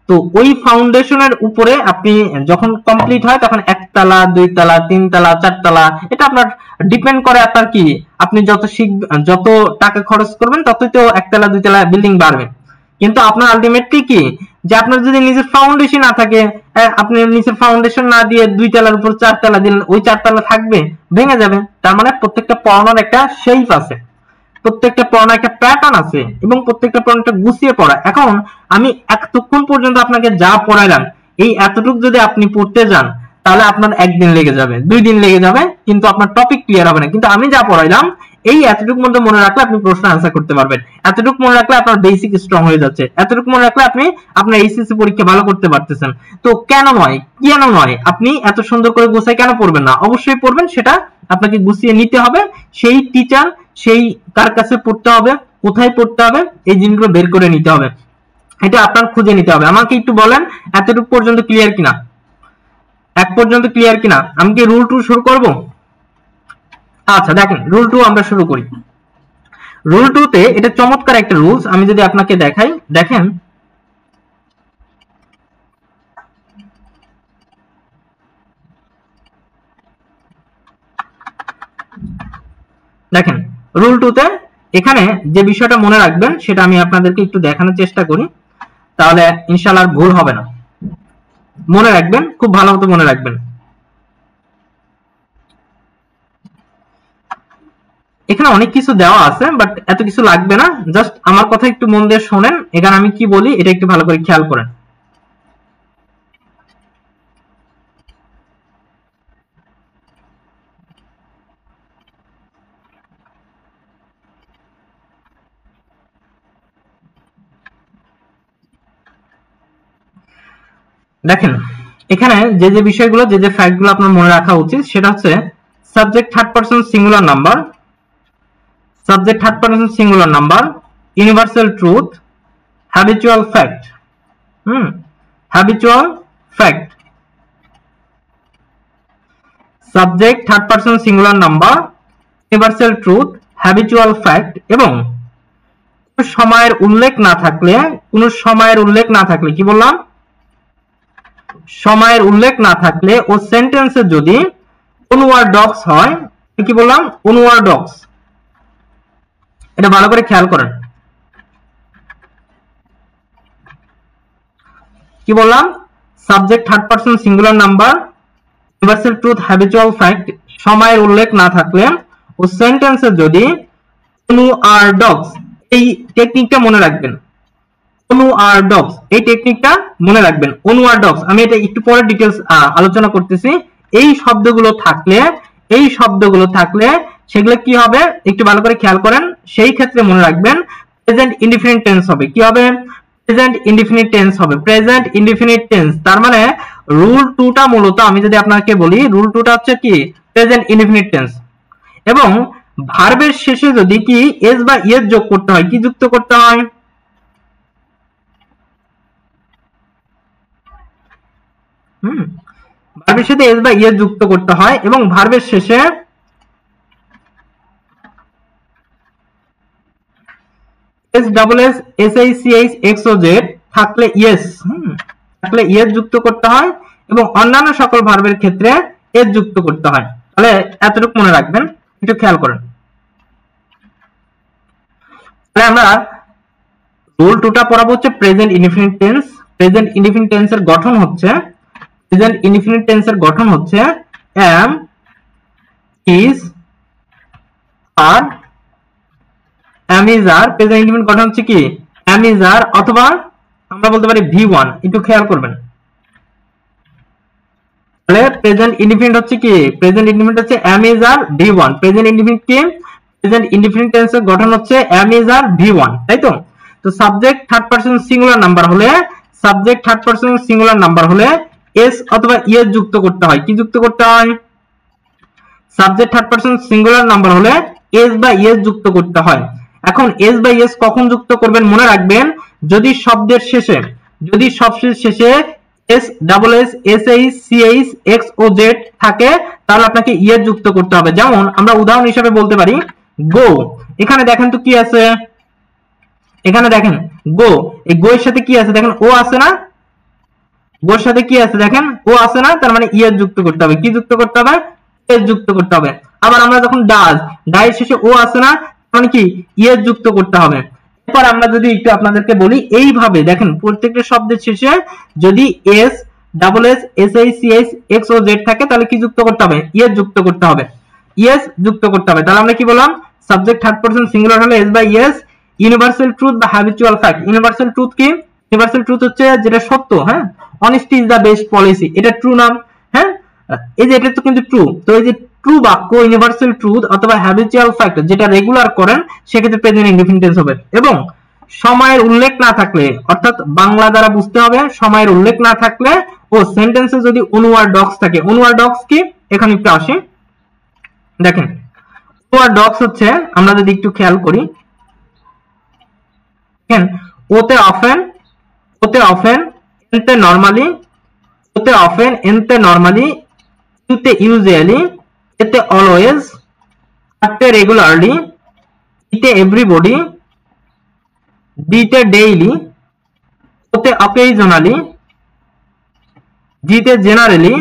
তো ওই ফাউন্ডেশনের উপরে আপনি যখন কমপ্লিট হয় তখন 1 তলা, 2 তলা, 3 তলা, 4 তলা, এটা আপনার ডিপেন্ড করে আপনার কি, আপনি যত টাকা খরচ করবেন ততই তো 1 তলা 2 তলা বিল্ডিং বাড়বে। কিন্তু আপনার আলটিমেটলি কি, যে আপনার যদি নিজের ফাউন্ডেশন না থাকে, আপনি নিচের ফাউন্ডেশন না দিয়ে 2 তলার উপর 4 তলা দিলেন, ওই 4 তলা থাকবে, ভেঙে যাবে। তার মানে প্রত্যেকটা পড়ানোর একটা শেপ আছে, প্রত্যেকটা পড়ানোর একটা প্যাটার্ন আছে, এবং প্রত্যেকটা পড়ানোটা গুছিয়ে পড়া। এখন আমি এতক্ষণ পর্যন্ত আপনাকে যা পড়াইলাম, এই এতটুকু যদি আপনি পড়তে যান তাহলে আপনার 1 দিন লেগে যাবে, 2 দিন লেগে যাবে, কিন্তু আপনার টপিক ক্লিয়ার হবে না। কিন্তু আমি যা পড়াইলাম এই এতটুকু মধ্যে মনে রাখলে আপনি প্রশ্ন আনসার করতে পারবেন, এতটুকু মনে রাখলে আপনার বেসিক স্ট্রং হয়ে যাচ্ছে, এতটুকু মনে রাখলে আপনি আপনার এইচএসসি পরীক্ষা ভালো করতে পারতেছেন। তো কেন নয় আপনি এত সুন্দর করে গুছিয়ে কেন পড়বেন না? অবশ্যই পড়বেন, সেটা আপনাকে গুছিয়ে নিতে হবে। সেই টিচার, সেই কার কাছে পড়তে হবে, কোথায় পড়তে হবে, এই জিনিসগুলো বের করে নিতে হবে, এটা আপনার খুঁজে নিতে হবে। আমাকে একটু বলেন এতটুকু পর্যন্ত ক্লিয়ার কিনা, 1 পর্যন্ত ক্লিয়ার কিনা? আমি কি রুল 2 শুরু করব? আচ্ছা দেখেন, রুল 2 আমরা শুরু করি। রুল 2 তে এটা চমৎকার একটা রুলস, আমি যদি আপনাকে দেখাই, দেখেন দেখেন রুল 2 তে এখানে যে বিষয়টা মনে রাখবেন সেটা আমি আপনাদেরকে একটু দেখানোর চেষ্টা করি, তাহলে ইনশাআল্লাহ ভুল হবে না। মনে রাখবেন, খুব ভালো মতো মনে রাখবেন। এখানে অনেক কিছু দেওয়া আছে, বাট এত কিছু লাগবে না, জাস্ট আমার কথা একটু মন দিয়ে শোনেন, এখানে আমি কি বলি এটা একটু ভালো করে খেয়াল করেন। দেখেন এখানে যে বিষয়গুলো যে ফ্যাক্টগুলো আপনার মনে রাখা উচিত সেটা হচ্ছে subject third person singular number, subject third person singular number, universal truth, habitual fact. Habitual fact, subject third person singular number, universal truth, habitual fact এবং সময়ের উল্লেখ না থাকলে, কোন সময়ের উল্লেখ না থাকলে, কি বললাম, সময়ের উল্লেখ না থাকলে ও সেন্টেন্সে যদি অনুওয়ার্ডক্স হয়, কি বললাম, অনুওয়ার্ডক্স। এটা ভালো করে খেয়াল করেন, কি বললাম, subject third person singular number, universal truth, habitual fact, সময়ের উল্লেখ না থাকলে ও সেন্টেন্সে যদি অনুওয়ার্ডক্স, এই টেকনিকটা মনে রাখবেন, অনুওয়ার্ডক্স, এই টেকনিকটা মনে রাখবেন। অনুওয়ার্ডক্স আমি এটা একটু পরে ডিটেইলস আলোচনা করতেছি। এই শব্দগুলো থাকলে, এই শব্দগুলো থাকলে সেগুলো কি হবে একটু ভালো করে খেয়াল করেন। সেই ক্ষেত্রে মনে রাখবেন প্রেজেন্ট ইনডিফিনিট টেন্স হবে। কি হবে? প্রেজেন্ট ইনডিফিনিট টেন্স হবে। প্রেজেন্ট ইনডিফিনিট টেন্স, তার মানে রুল 2টা মূলত আমি যদি আপনাকে বলি, রুল 2টা হচ্ছে কি প্রেজেন্ট ইনডিফিনিট টেন্স। এবং ভার্বের শেষে যদি কি এস বা ইএস যোগ করতে হয়, কি যুক্ত করতে হয়, ভার্বের সাথে এস বা ইএস যুক্ত করতে হয় এবং ভার্বের শেষে S double S, S I C H, X O Z থাকলে ইয়েস, থাকলে ইয়েস যুক্ত করতে হয় এবং অন্যান্য সকল ভার্বের ক্ষেত্রে এস যুক্ত করতে হয়। তাহলে এতটুকু মনে রাখবেন, একটু খেয়াল করেন। তাহলে আমরা রুল 2টা পড়াবো হচ্ছে present indefinite tense. Present indefinite টেন্সের গঠন হচ্ছে, প্রেজেন্ট ইনডিফিনিট টেন্সের গঠন হচ্ছে am, is, are, am is are। Present indefinite গঠন হচ্ছে কি am is are অথবা আমরা বলতে পারি V1। একটু খেয়াল করবেন। তাহলে প্রেজেন্ট ইনডিফিনিট হচ্ছে কি, প্রেজেন্ট ইনডিফিনিট হচ্ছে am is are V1। Present indefinite কি, প্রেজেন্ট ইনডিফিনিট টেন্সের গঠন হচ্ছে am is are V1, তাই তো? তো subject third person singular number হলে, subject third person singular number হলে এস অথবা ইএস যুক্ত করতে হয়। কি যুক্ত করতে হয়? Subject third person singular number হলে এস বা ইএস যুক্ত করতে হয়। এখন এস বা ইএস কখন যুক্ত করবেন মনে রাখবেন, যদি শব্দের শেষে, যদি শব্দের শেষে S double S, S H, C H, X ও জেড থাকে তাহলে আপনাকে ইএস যুক্ত করতে হবে। যেমন আমরা উদাহরণ হিসেবে বলতে পারি গো। এখানে দেখেন তো কি আছে, এখানে দেখেন গো, এই গো এর সাথে কি আছে দেখেন, ও আছে না, গোর সাথে কি আছে দেখেন, ও আছে না, তার মানে ইএস যুক্ত করতে হবে। কি যুক্ত করতে হবে? এস যুক্ত করতে হবে। আবার আমরা যখন ডাজ, ডাই শেষে ও আছে না, মানে কি ইএস যুক্ত করতে হবে। এরপর আমরা যদি একটু আপনাদেরকে বলি, এইভাবে দেখেন প্রত্যেকটা শব্দের শেষে যদি S double S, S I C H, X O Z থাকে তাহলে কি যুক্ত করতে হবে? ইএস যুক্ত করতে হবে, ইএস যুক্ত করতে হবে। তাহলে আমরা কি বললাম, সাবজেক্ট থার্ড পারসন সিঙ্গুলার হলে S by ES, universal truth বা হ্যাবিচুয়াল ফ্যাক্ট। ইউনিভার্সাল ট্রুথ কি? ইউনিভার্সাল ট্রুথ হচ্ছে যেটা সত্য, হ্যাঁ, honesty is the best policy, এটা ট্রু নাম, হ্যাঁ, এই যে এটা তো কিন্তু ট্রু। তো এই যে ট্রু বাক্য, ইউনিভার্সাল ট্রুথ অথবা হ্যাবিচুয়াল ফ্যাক্ট যেটা রেগুলার করেন সেক্ষেত্রে প্রেজেন্ট ইনডিফিনিট টেন্স হবে। এবং সময়ের উল্লেখ না থাকলে, অর্থাৎ বাংলা দ্বারা বুঝতে হবে, সময়ের উল্লেখ না থাকলে ও সেন্টেন্সে যদি অনুওয়ার্ডক্স থাকে। অনুওয়ার্ডক্স কি এখানে একটু আসি, দেখেন অনুওয়ার্ডক্স হচ্ছে, আমরা যদি একটু খেয়াল করি, দেখেন ওতে অফেন, ওতে অফেন, এনতে নরমালি, ওতে অফেন, এনতে নরমালি, ইউতে ইউজুয়ালি, এতে অলওয়েজ, আরতে রেগুলারলি, ইতে এভরিবডি, ডিতে ডেইলি, ওতে অকেশনালি, জিতে জেনারেলি,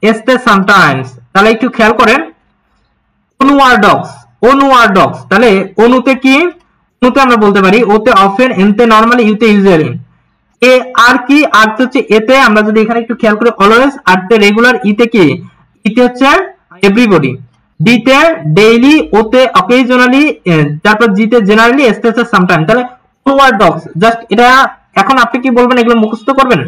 এসতে সামটাইমস। তাহলে একটু খেয়াল করেন অনুওয়ার্ডক্স, অনুওয়ার্ডক্স, তাহলে অনুতে কি, অনুতে আমরা বলতে পারি ওতে অফেন, এনতে নরমালি, ইউতে ইউজুয়ালি। এ আর কি, আর হচ্ছে এতে আমরা যদি এখানে একটু খেয়াল করি অলওয়েজ, আরতে রেগুলার, ইতে কি, ইতে হচ্ছে এভরিবডি, ডিতে ডেইলি, ওতে অকেশনালি, তারপর জিতে জেনারেলি, এসতে হচ্ছে সামটাইম। তাহলে অনুওয়ার্ডক্স জাস্ট এটা, এখন আপনি কি বলবেন এগুলো মুখস্থ করবেন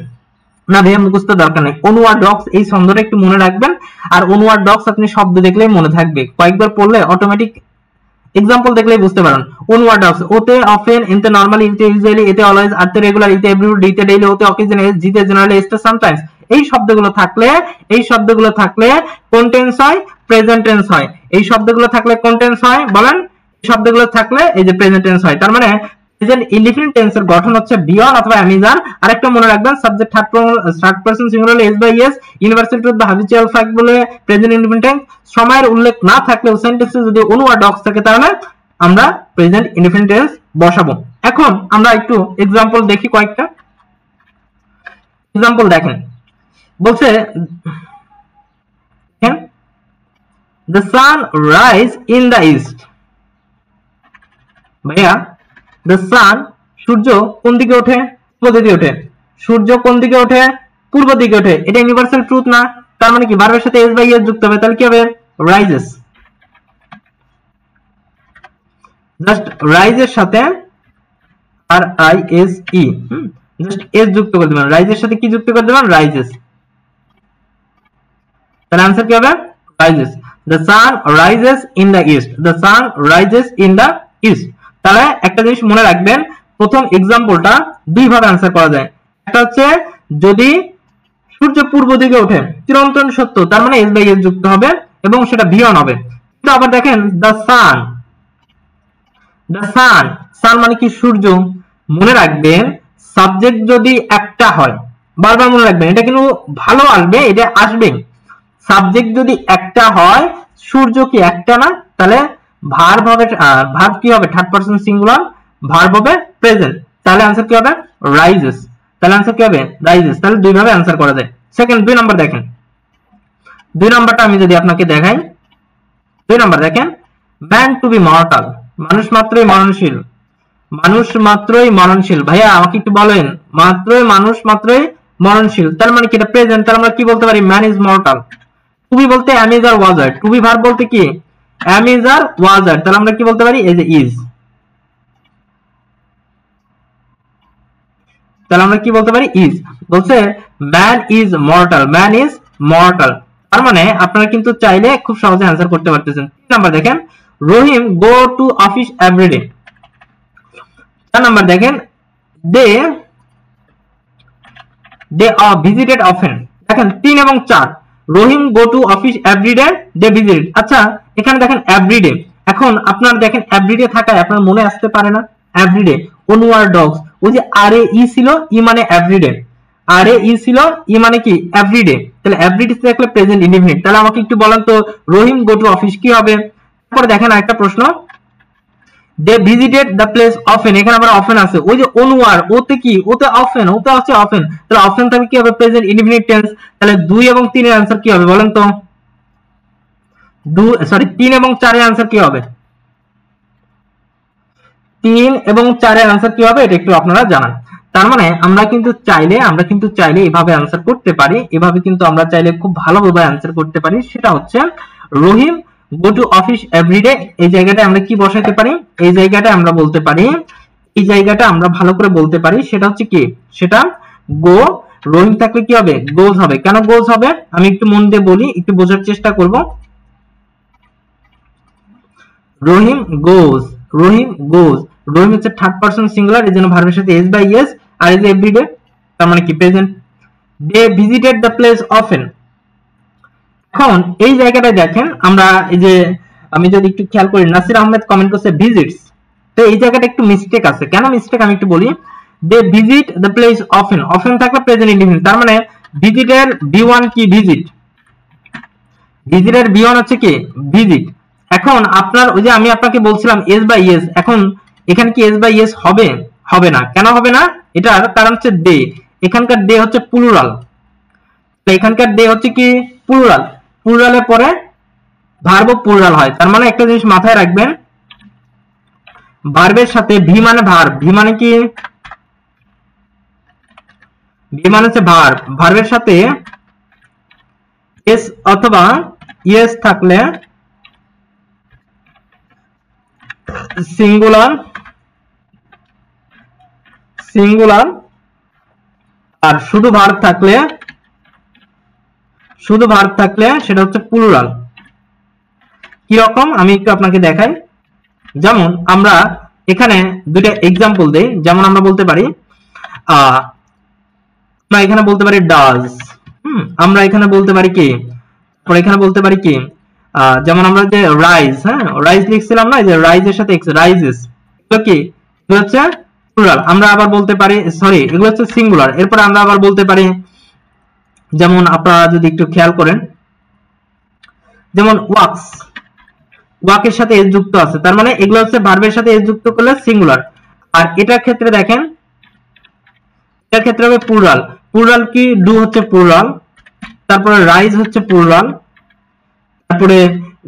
না? ভাইয়া মুখস্থ দরকার নেই, অনুওয়ার্ডক্স এই ছন্দটা একটু মনে রাখবেন। আর অনুওয়ার্ডক্স আপনি শব্দ দেখলেই মনে থাকবে, কয়েকবার পড়লে অটোমেটিক এক্সাম্পল দেখলেই বুঝতে পারেন। ওনওয়ার্ড ডগস, ওতে অফেন, এতে নরমালি, এতে ইউজুয়ালি, এতে অলওয়েজ, আরতে রেগুলার, এতে এভরিডে, ডিতে ডেইলি, ওতে অকেশনালি, জিতে জেনারেলি, এতে সামটাইমস। এই শব্দগুলো থাকলে কোন টেন্স হয়? প্রেজেন্ট টেন্স হয়। এই শব্দগুলো থাকলে কোন টেন্স হয় বলেন? এই শব্দগুলো থাকলে এই যে প্রেজেন্ট টেন্স হয়। তার মানে প্রেজেন্ট ইনডিফিনিট টেন্সের গঠন হচ্ছে বি অন অথবা am is are। আরেকটা মনে রাখবেন, subject third person singular S by S, universal truth বা হ্যাবিচুয়াল ফ্যাক্ট বলে প্রেজেন্ট ইনডিফিনিট টেন্স। সময়ের উল্লেখ না থাকলেও সেন্টেন্সে যদি ওনওয়ার্ড ডগস থাকে তাহলে আমরা প্রেজেন্ট ইনডিফিনিট টেন্স বসাবো। এখন আমরা একটু এক্সাম্পল দেখি, কয়েকটা এক্সাম্পল দেখেন। বলছে the sun rise in the east। ভাইয়া the sun, সূর্য কোন দিকে ওঠে? পূর্ব দিকে ওঠে। সূর্য কোন দিকে ওঠে? পূর্ব দিকে ওঠে। এটা ইউনিভার্সাল ট্রুথ না? তার মানে কি ভার্বের সাথে এস বাই এস যুক্ত হবে, তাহলে কি হবে? রাইজেস। জাস্ট রাইজের সাথে R I S E just S যুক্ত করে দিবেন। রাইজের সাথে কি যুক্ত করে দিবেন? রাইজেস। তাহলে आंसर কি হবে? Rises. the sun rises in the east, the sun rises in the east। তাহলে একটা জিনিস মনে রাখবেন, প্রথম এক্সাম্পলটা দুই ভাবে आंसर করা যায়। একটা হচ্ছে যদি সূর্য পূর্ব দিকে ওঠে, চিরন্তন সত্য, তার মানে এস বাই এস যুক্ত হবে এবং সেটা ভিয়ন হবে। কিন্তু আবার দেখেন the sun, সান মানে কি? সূর্য। মনে রাখবেন সাবজেক্ট যদি একটা হয়, বারবার মনে রাখবেন, এটা কিন্তু ভালো আসবে, এটা আসবে। সাবজেক্ট যদি একটা হয়, সূর্য কি একটা না? তাহলে ভার্ব হবে, ভার্ব কি হবে? থার্ড পারসন সিঙ্গুলার, ভার্ব হবে প্রেজেন্ট। তাহলে आंसर কি হবে? রাইজেস। তাহলে आंसर কি হবে? রাইজেস। তাহলে দুই ভাবে आंसर করা যায়। সেকেন্ড, দুই নাম্বার দেখেন। দুই নাম্বারটা আমি যদি আপনাকে দেখাই, দুই নাম্বার দেখেন, ম্যান টু বি মর্টাল, মানুষ মাত্রই মরণশীল। মানুষ মাত্রই মরণশীল। ভাইয়া আমাকে একটু বলেন, মানুষ মাত্রই মরণশীল, তার মানে কি? এটা প্রেজেন্ট, তার আমরা কি বলতে পারি? Man is mortal. To be বলতে am is or was are, to be verb বলতে কি? am is or was are, তাহলে আমরা কি বলতে পারি? এই যে is। তাহলে আমরা কি বলতে পারি? is। বলছে man is mortal, man is mortal. তার মানে আপনারা কিন্তু চাইলে খুব সহজে आंसर করতে পারতেছেন। 3 নাম্বার দেখেন, Rahim go to office everyday. 4 number দেখেন, দে ভিজিটেড অফেন। দেখেন 3 এবং 4, Rahim go to office everyday, they visited. আচ্ছা এখানে দেখেন এভরিডে। এখন আপনার দেখেন এভরিডে থাকায় আপনার মনে আসতে পারে না? এভরিডে ওনওয়ার্ড ডগস, ওই যে আর এ ই ছিল, ই মানে এভরিডে, আর এ ই ছিল, ই মানে কি? এভরিডে। তাহলে এভরিডে থাকলে প্রেজেন্ট ইনডিফিনিট। তাহলে আমাকে একটু বলেন তো রহিম গো টু অফিস কি হবে? তারপরে দেখেন আরেকটা প্রশ্ন, they visited the place often. এখানে আবার অফেন আছে, ওই যে ওনওয়ার্ড, ওতে কি? ওতে অফেন, ওতে আছে অফেন। তাহলে অফেন থাকলে কি হবে? Present indefinite tense. তাহলে 2 এবং 3 এর आंसर কি হবে বলেন তো? 3 এবং 4 এর आंसर কি হবে? 3 এবং 4 এর आंसर কি হবে? এটা একটু আপনারা জানান। তার মানে আমরা কিন্তু চাইলে এভাবে आंसर করতে পারি, এভাবে কিন্তু আমরা চাইলে খুব ভালোভাবে आंसर করতে পারি। সেটা হচ্ছে রহিম গো টু অফিস এভরিডে। এই জায়গাটা আমরা কি বসাতে পারি? এই জায়গাটা আমরা বলতে পারি, এই জায়গাটা আমরা ভালো করে বলতে পারি, সেটা হচ্ছে কি? সেটা গো। রহিম থাকলে কি হবে? গোজ হবে। কেন গোজ হবে? আমি একটু মন দিয়ে বলি, একটু বোঝার চেষ্টা করব। রহিম গোজ, রহিম গোজ, রহিম হচ্ছে থার্ড পারসন সিঙ্গুলার, এর জন্য ভার্বের সাথে এস বাই এস, আর এই যে এভরিডে তার মানে কি? Present. They visited the place often. এখন এই জায়গাটা দেখেন, আমরা এই যে আমি যদি একটু খেয়াল করি, নাসির আহমেদ কমেন্ট করছে ভিজিটস। তো এই জায়গাটা একটু মিস্টেক আছে। কেন মিস্টেক আমি একটু বলি। They visit the place often, often থাকলে প্রেজেন্ট ইনডিফিনিট। তার মানে ভিজিটের বি1 কি? ভিজিট। ভিজিটের বি1 হচ্ছে কি? ভিজিট। এখন আপনার ওই যে আমি আপনাকে বলছিলাম এস বাই এস, এখন এখানে কি এস বাই এস হবে? হবে না। কেন হবে না? এটার কারণ হচ্ছে দে, এখানকার দে হচ্ছে প্লুরাল, এখানকার দে হচ্ছে কি? প্লুরাল। প্লুরালের পরে ভার্ব প্লুরাল হয়। তার মানে একটা জিনিস মাথায় রাখবেন, ভার্বের সাথে ভি মানে ভার্ব, ভি মানে কি? ভি মানে হচ্ছে ভার্ব, ভার্বের সাথে এস অথবা ইএস থাকলে সিঙ্গুলার, সিঙ্গুলার, আর শুধু ভার্ব থাকলে, শুধু ভার্ব থাকলে সেটা হচ্ছে প্লুরাল। কি রকম আমি একটু আপনাকে দেখাই। যেমন আমরা এখানে দুইটা एग्जांपल দেই। যেমন আমরা বলতে পারি আমরা এখানে বলতে পারি ডাজ, আমরা এখানে বলতে পারি কি, পরে এখানে বলতে পারি কি, যেমন আমরা যে রাইজ, হ্যাঁ রাইজ লিখছিলাম না, যে রাইজের সাথে এক্স, রাইজেস, এগুলো কি, এগুলো হচ্ছে প্লুরাল। আমরা আবার বলতে পারি, সরি এগুলো হচ্ছে সিঙ্গুলার। এরপর আমরা আবার বলতে পারি, যেমন আপনারা যদি একটু খেয়াল করেন, যেমন ওয়াক্স, ওয়াকের সাথে এস যুক্ত আছে, তার মানে এগুলো হচ্ছে ভার্বের সাথে এস যুক্ত করলে সিঙ্গুলার। আর এটার ক্ষেত্রে দেখেন, এটার ক্ষেত্রে হবে প্লুরাল। প্লুরাল কি, ডু হচ্ছে প্লুরাল, তারপরে রাইজ হচ্ছে প্লুরাল, তারপরে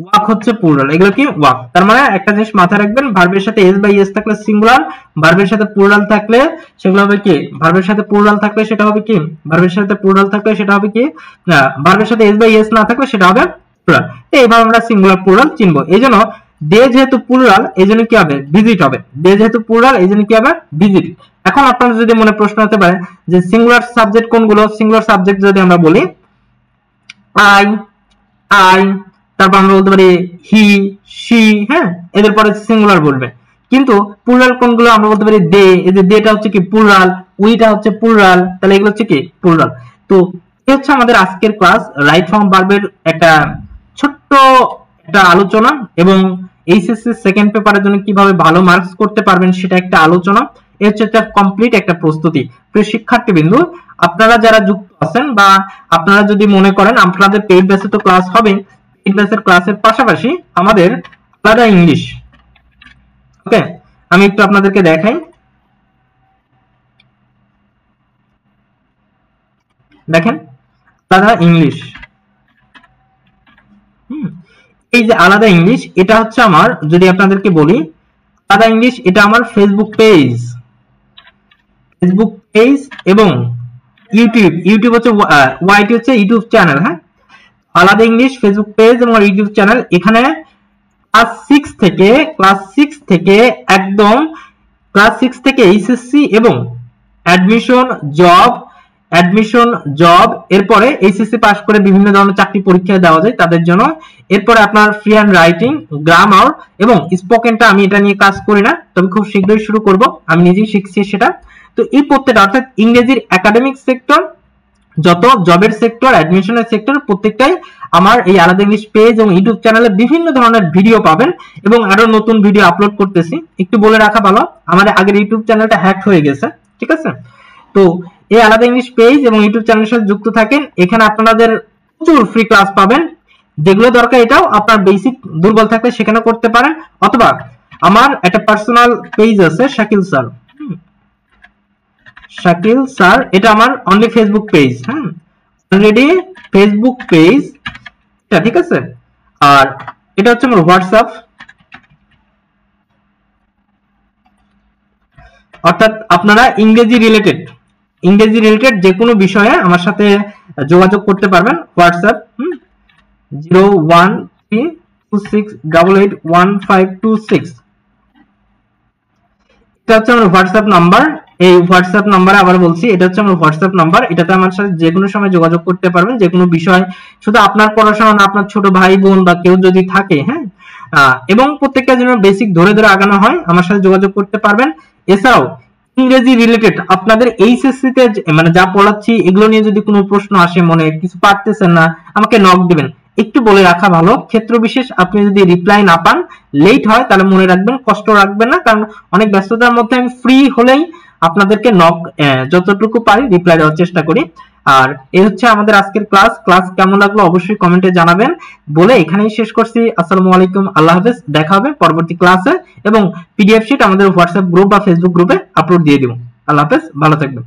ওয়াক হচ্ছে প্লুরাল। এগুলো কি ওয়াক। তার মানে একটা জিনিস মাথায় রাখবেন, ভার্বের সাথে এস বাই এস থাকলে সিঙ্গুলার, ভার্বের সাথে প্লুরাল থাকলে সেগুলো হবে কি, ভার্বের সাথে প্লুরাল থাকলে সেটা হবে কি, ভার্বের সাথে প্লুরাল থাকলে সেটা হবে কি, না ভার্বের সাথে এস বাই এস না থাকলে সেটা হবে প্লুরাল। এইভাবে আমরা সিঙ্গুলার প্লুরাল চিনবো। এইজন্য দে যেহেতু প্লুরাল, এইজন্য কি হবে, ভিজিট হবে। দে যেহেতু প্লুরাল, এইজন্য কি হবে, ভিজিট। এখন আপনাদের যদি মনে প্রশ্ন হতে পারে যে সিঙ্গুলার সাবজেক্ট কোনগুলো, সিঙ্গুলার সাবজেক্ট যদি আমরা বলি আই, তারপর আমরা বলতে পারি হি, শি, হ্যাঁ এদের পরে সিঙ্গুলার বলবে। কিন্তু প্লুরাল কোনগুলো, আমরা বলতে পারি দে, এই যে দেটা হচ্ছে কি প্লুরাল, উইটা হচ্ছে প্লুরাল, তাহলে এগুলো হচ্ছে কি প্লুরাল। তো এই হচ্ছে আমাদের আজকের ক্লাস, রাইট ফর্ম ভার্বের একটা ছোট্ট একটা আলোচনা, এবং এইচএসসি সেকেন্ড পেপারের জন্য কিভাবে ভালো মার্কস করতে পারবেন সেটা একটা আলোচনা। এই হচ্ছে একটা কমপ্লিট একটা প্রস্তুতি। প্রিয় শিক্ষার্থীবৃন্দ, আপনারা যারা যুক্ত আছেন বা আপনারা যদি মনে করেন আপনাদের পেইড ব্যাচে তো ক্লাস হবে, পেইড ব্যাচের ক্লাসের পাশাপাশি আমাদের আলাদা ইংলিশ, ওকে আমি একটু আপনাদেরকে দেখাই। দেখেন আলাদা ইংলিশ, এই যে আলাদা ইংলিশ, এটা হচ্ছে আমার, যদি আপনাদেরকে বলি আলাদা ইংলিশ, এটা আমার ফেসবুক পেজ, এবং ইউটিউব হচ্ছে ওয়াইটি হচ্ছে ইউটিউব চ্যানেল। হ্যাঁ আলাদা ইংলিশ ফেসবুক পেজ এবং ইউটিউব চ্যানেল। এখানে ক্লাস 6 থেকে একদম ক্লাস 6 থেকে এইচএসসি এবং অ্যাডমিশন জব, এরপরে এইচএসসি পাস করে বিভিন্ন ধরনের চাকরি পরীক্ষা দেওয়া যায় তাদের জন্য। এরপরে আপনার ফ্রি হ্যান্ড রাইটিং, গ্রামার এবং স্পোকেনটা আমি এটা নিয়ে কাজ করি না, তবে খুব শীঘ্রই শুরু করব, আমি নিজেই শিখছি সেটা। তো এই প্রত্যেকটা অর্থাৎ ইংরেজির একাডেমিক সেক্টর, যত জবের সেক্টর, অ্যাডমিশনের সেক্টর, প্রত্যেকটাই আমার এই আলাদা ইংলিশ পেজ এবং ইউটিউব চ্যানেলে বিভিন্ন ধরনের ভিডিও পাবেন, এবং আরো নতুন ভিডিও আপলোড করতেছি। একটু বলে রাখা ভালো, আমাদের আগের ইউটিউব চ্যানেলটা হ্যাক হয়ে গেছে, ঠিক আছে। তো এই আলাদা ইংলিশ পেজ এবং ইউটিউব চ্যানেলের সাথে যুক্ত থাকেন, এখানে আপনাদের প্রচুর ফ্রি ক্লাস পাবেন, যেগুলো দরকার এটাও আপনার বেসিক দুর্বল থাকলে সেখানে করতে পারেন, অথবা আমার একটা পার্সোনাল পেজ আছে শাকিল স্যার, এটা আমার অনলি ফেসবুক পেজ, হ্যাঁ অলরেডি ফেসবুক পেজ, ঠিক আছে। আর এটা হচ্ছে আমার হোয়াটসঅ্যাপ, অর্থাৎ আপনারা ইংরেজি রিলেটেড যে কোনো বিষয়ে আমার সাথে যোগাযোগ করতে পারবেন। হোয়াটসঅ্যাপ 01326881526, এটা হচ্ছে আমার হোয়াটসঅ্যাপ নাম্বার। এই হোয়াটসঅ্যাপ নাম্বারে আবার বলছি, এটা হচ্ছে আমার হোয়াটসঅ্যাপ নাম্বার, এটাতে আমার সাথে যে কোনো সময় যোগাযোগ করতে পারবেন, যে কোনো বিষয়, শুধু আপনার পড়াশোনা না, আপনার ছোট ভাই বোন বা কেউ যদি থাকে, হ্যাঁ এবং প্রত্যেকটা যেন বেসিক ধরে আগানো হয়, আমার সাথে যোগাযোগ করতে পারবেন। এছাড়াও ইংরেজি রিলেটেড আপনাদের এইচএসসি তে মানে যা পড়াচ্ছি এগুলো নিয়ে যদি কোনো প্রশ্ন আসে, মনে কিছু পারতেছেন না, আমাকে নক দিবেন। একটু বলে রাখা ভালো, ক্ষেত্র বিশেষ আপনি যদি রিপ্লাই না পান, লেট হয়, তাহলে মনে রাখবেন, কষ্ট রাখবেন না, কারণ অনেক ব্যস্ততার মধ্যে আমি ফ্রি হলেই আপনাদেরকে নক যতটুকু পারি রিপ্লাই দেওয়ার চেষ্টা করি। আর এই হচ্ছে আমাদের আজকের ক্লাস কেমন লাগলো অবশ্যই কমেন্টে জানাবেন। বলে এখানেই শেষ করছি। আসসালামু আলাইকুম, আল্লাহ হাফেজ, দেখা হবে পরবর্তী ক্লাসে, এবং পিডিএফ শিট আমাদের হোয়াটসঅ্যাপ গ্রুপ বা ফেসবুক গ্রুপে আপলোড দিয়ে দিব। আল্লাহ হাফেজ, ভালো থাকবেন।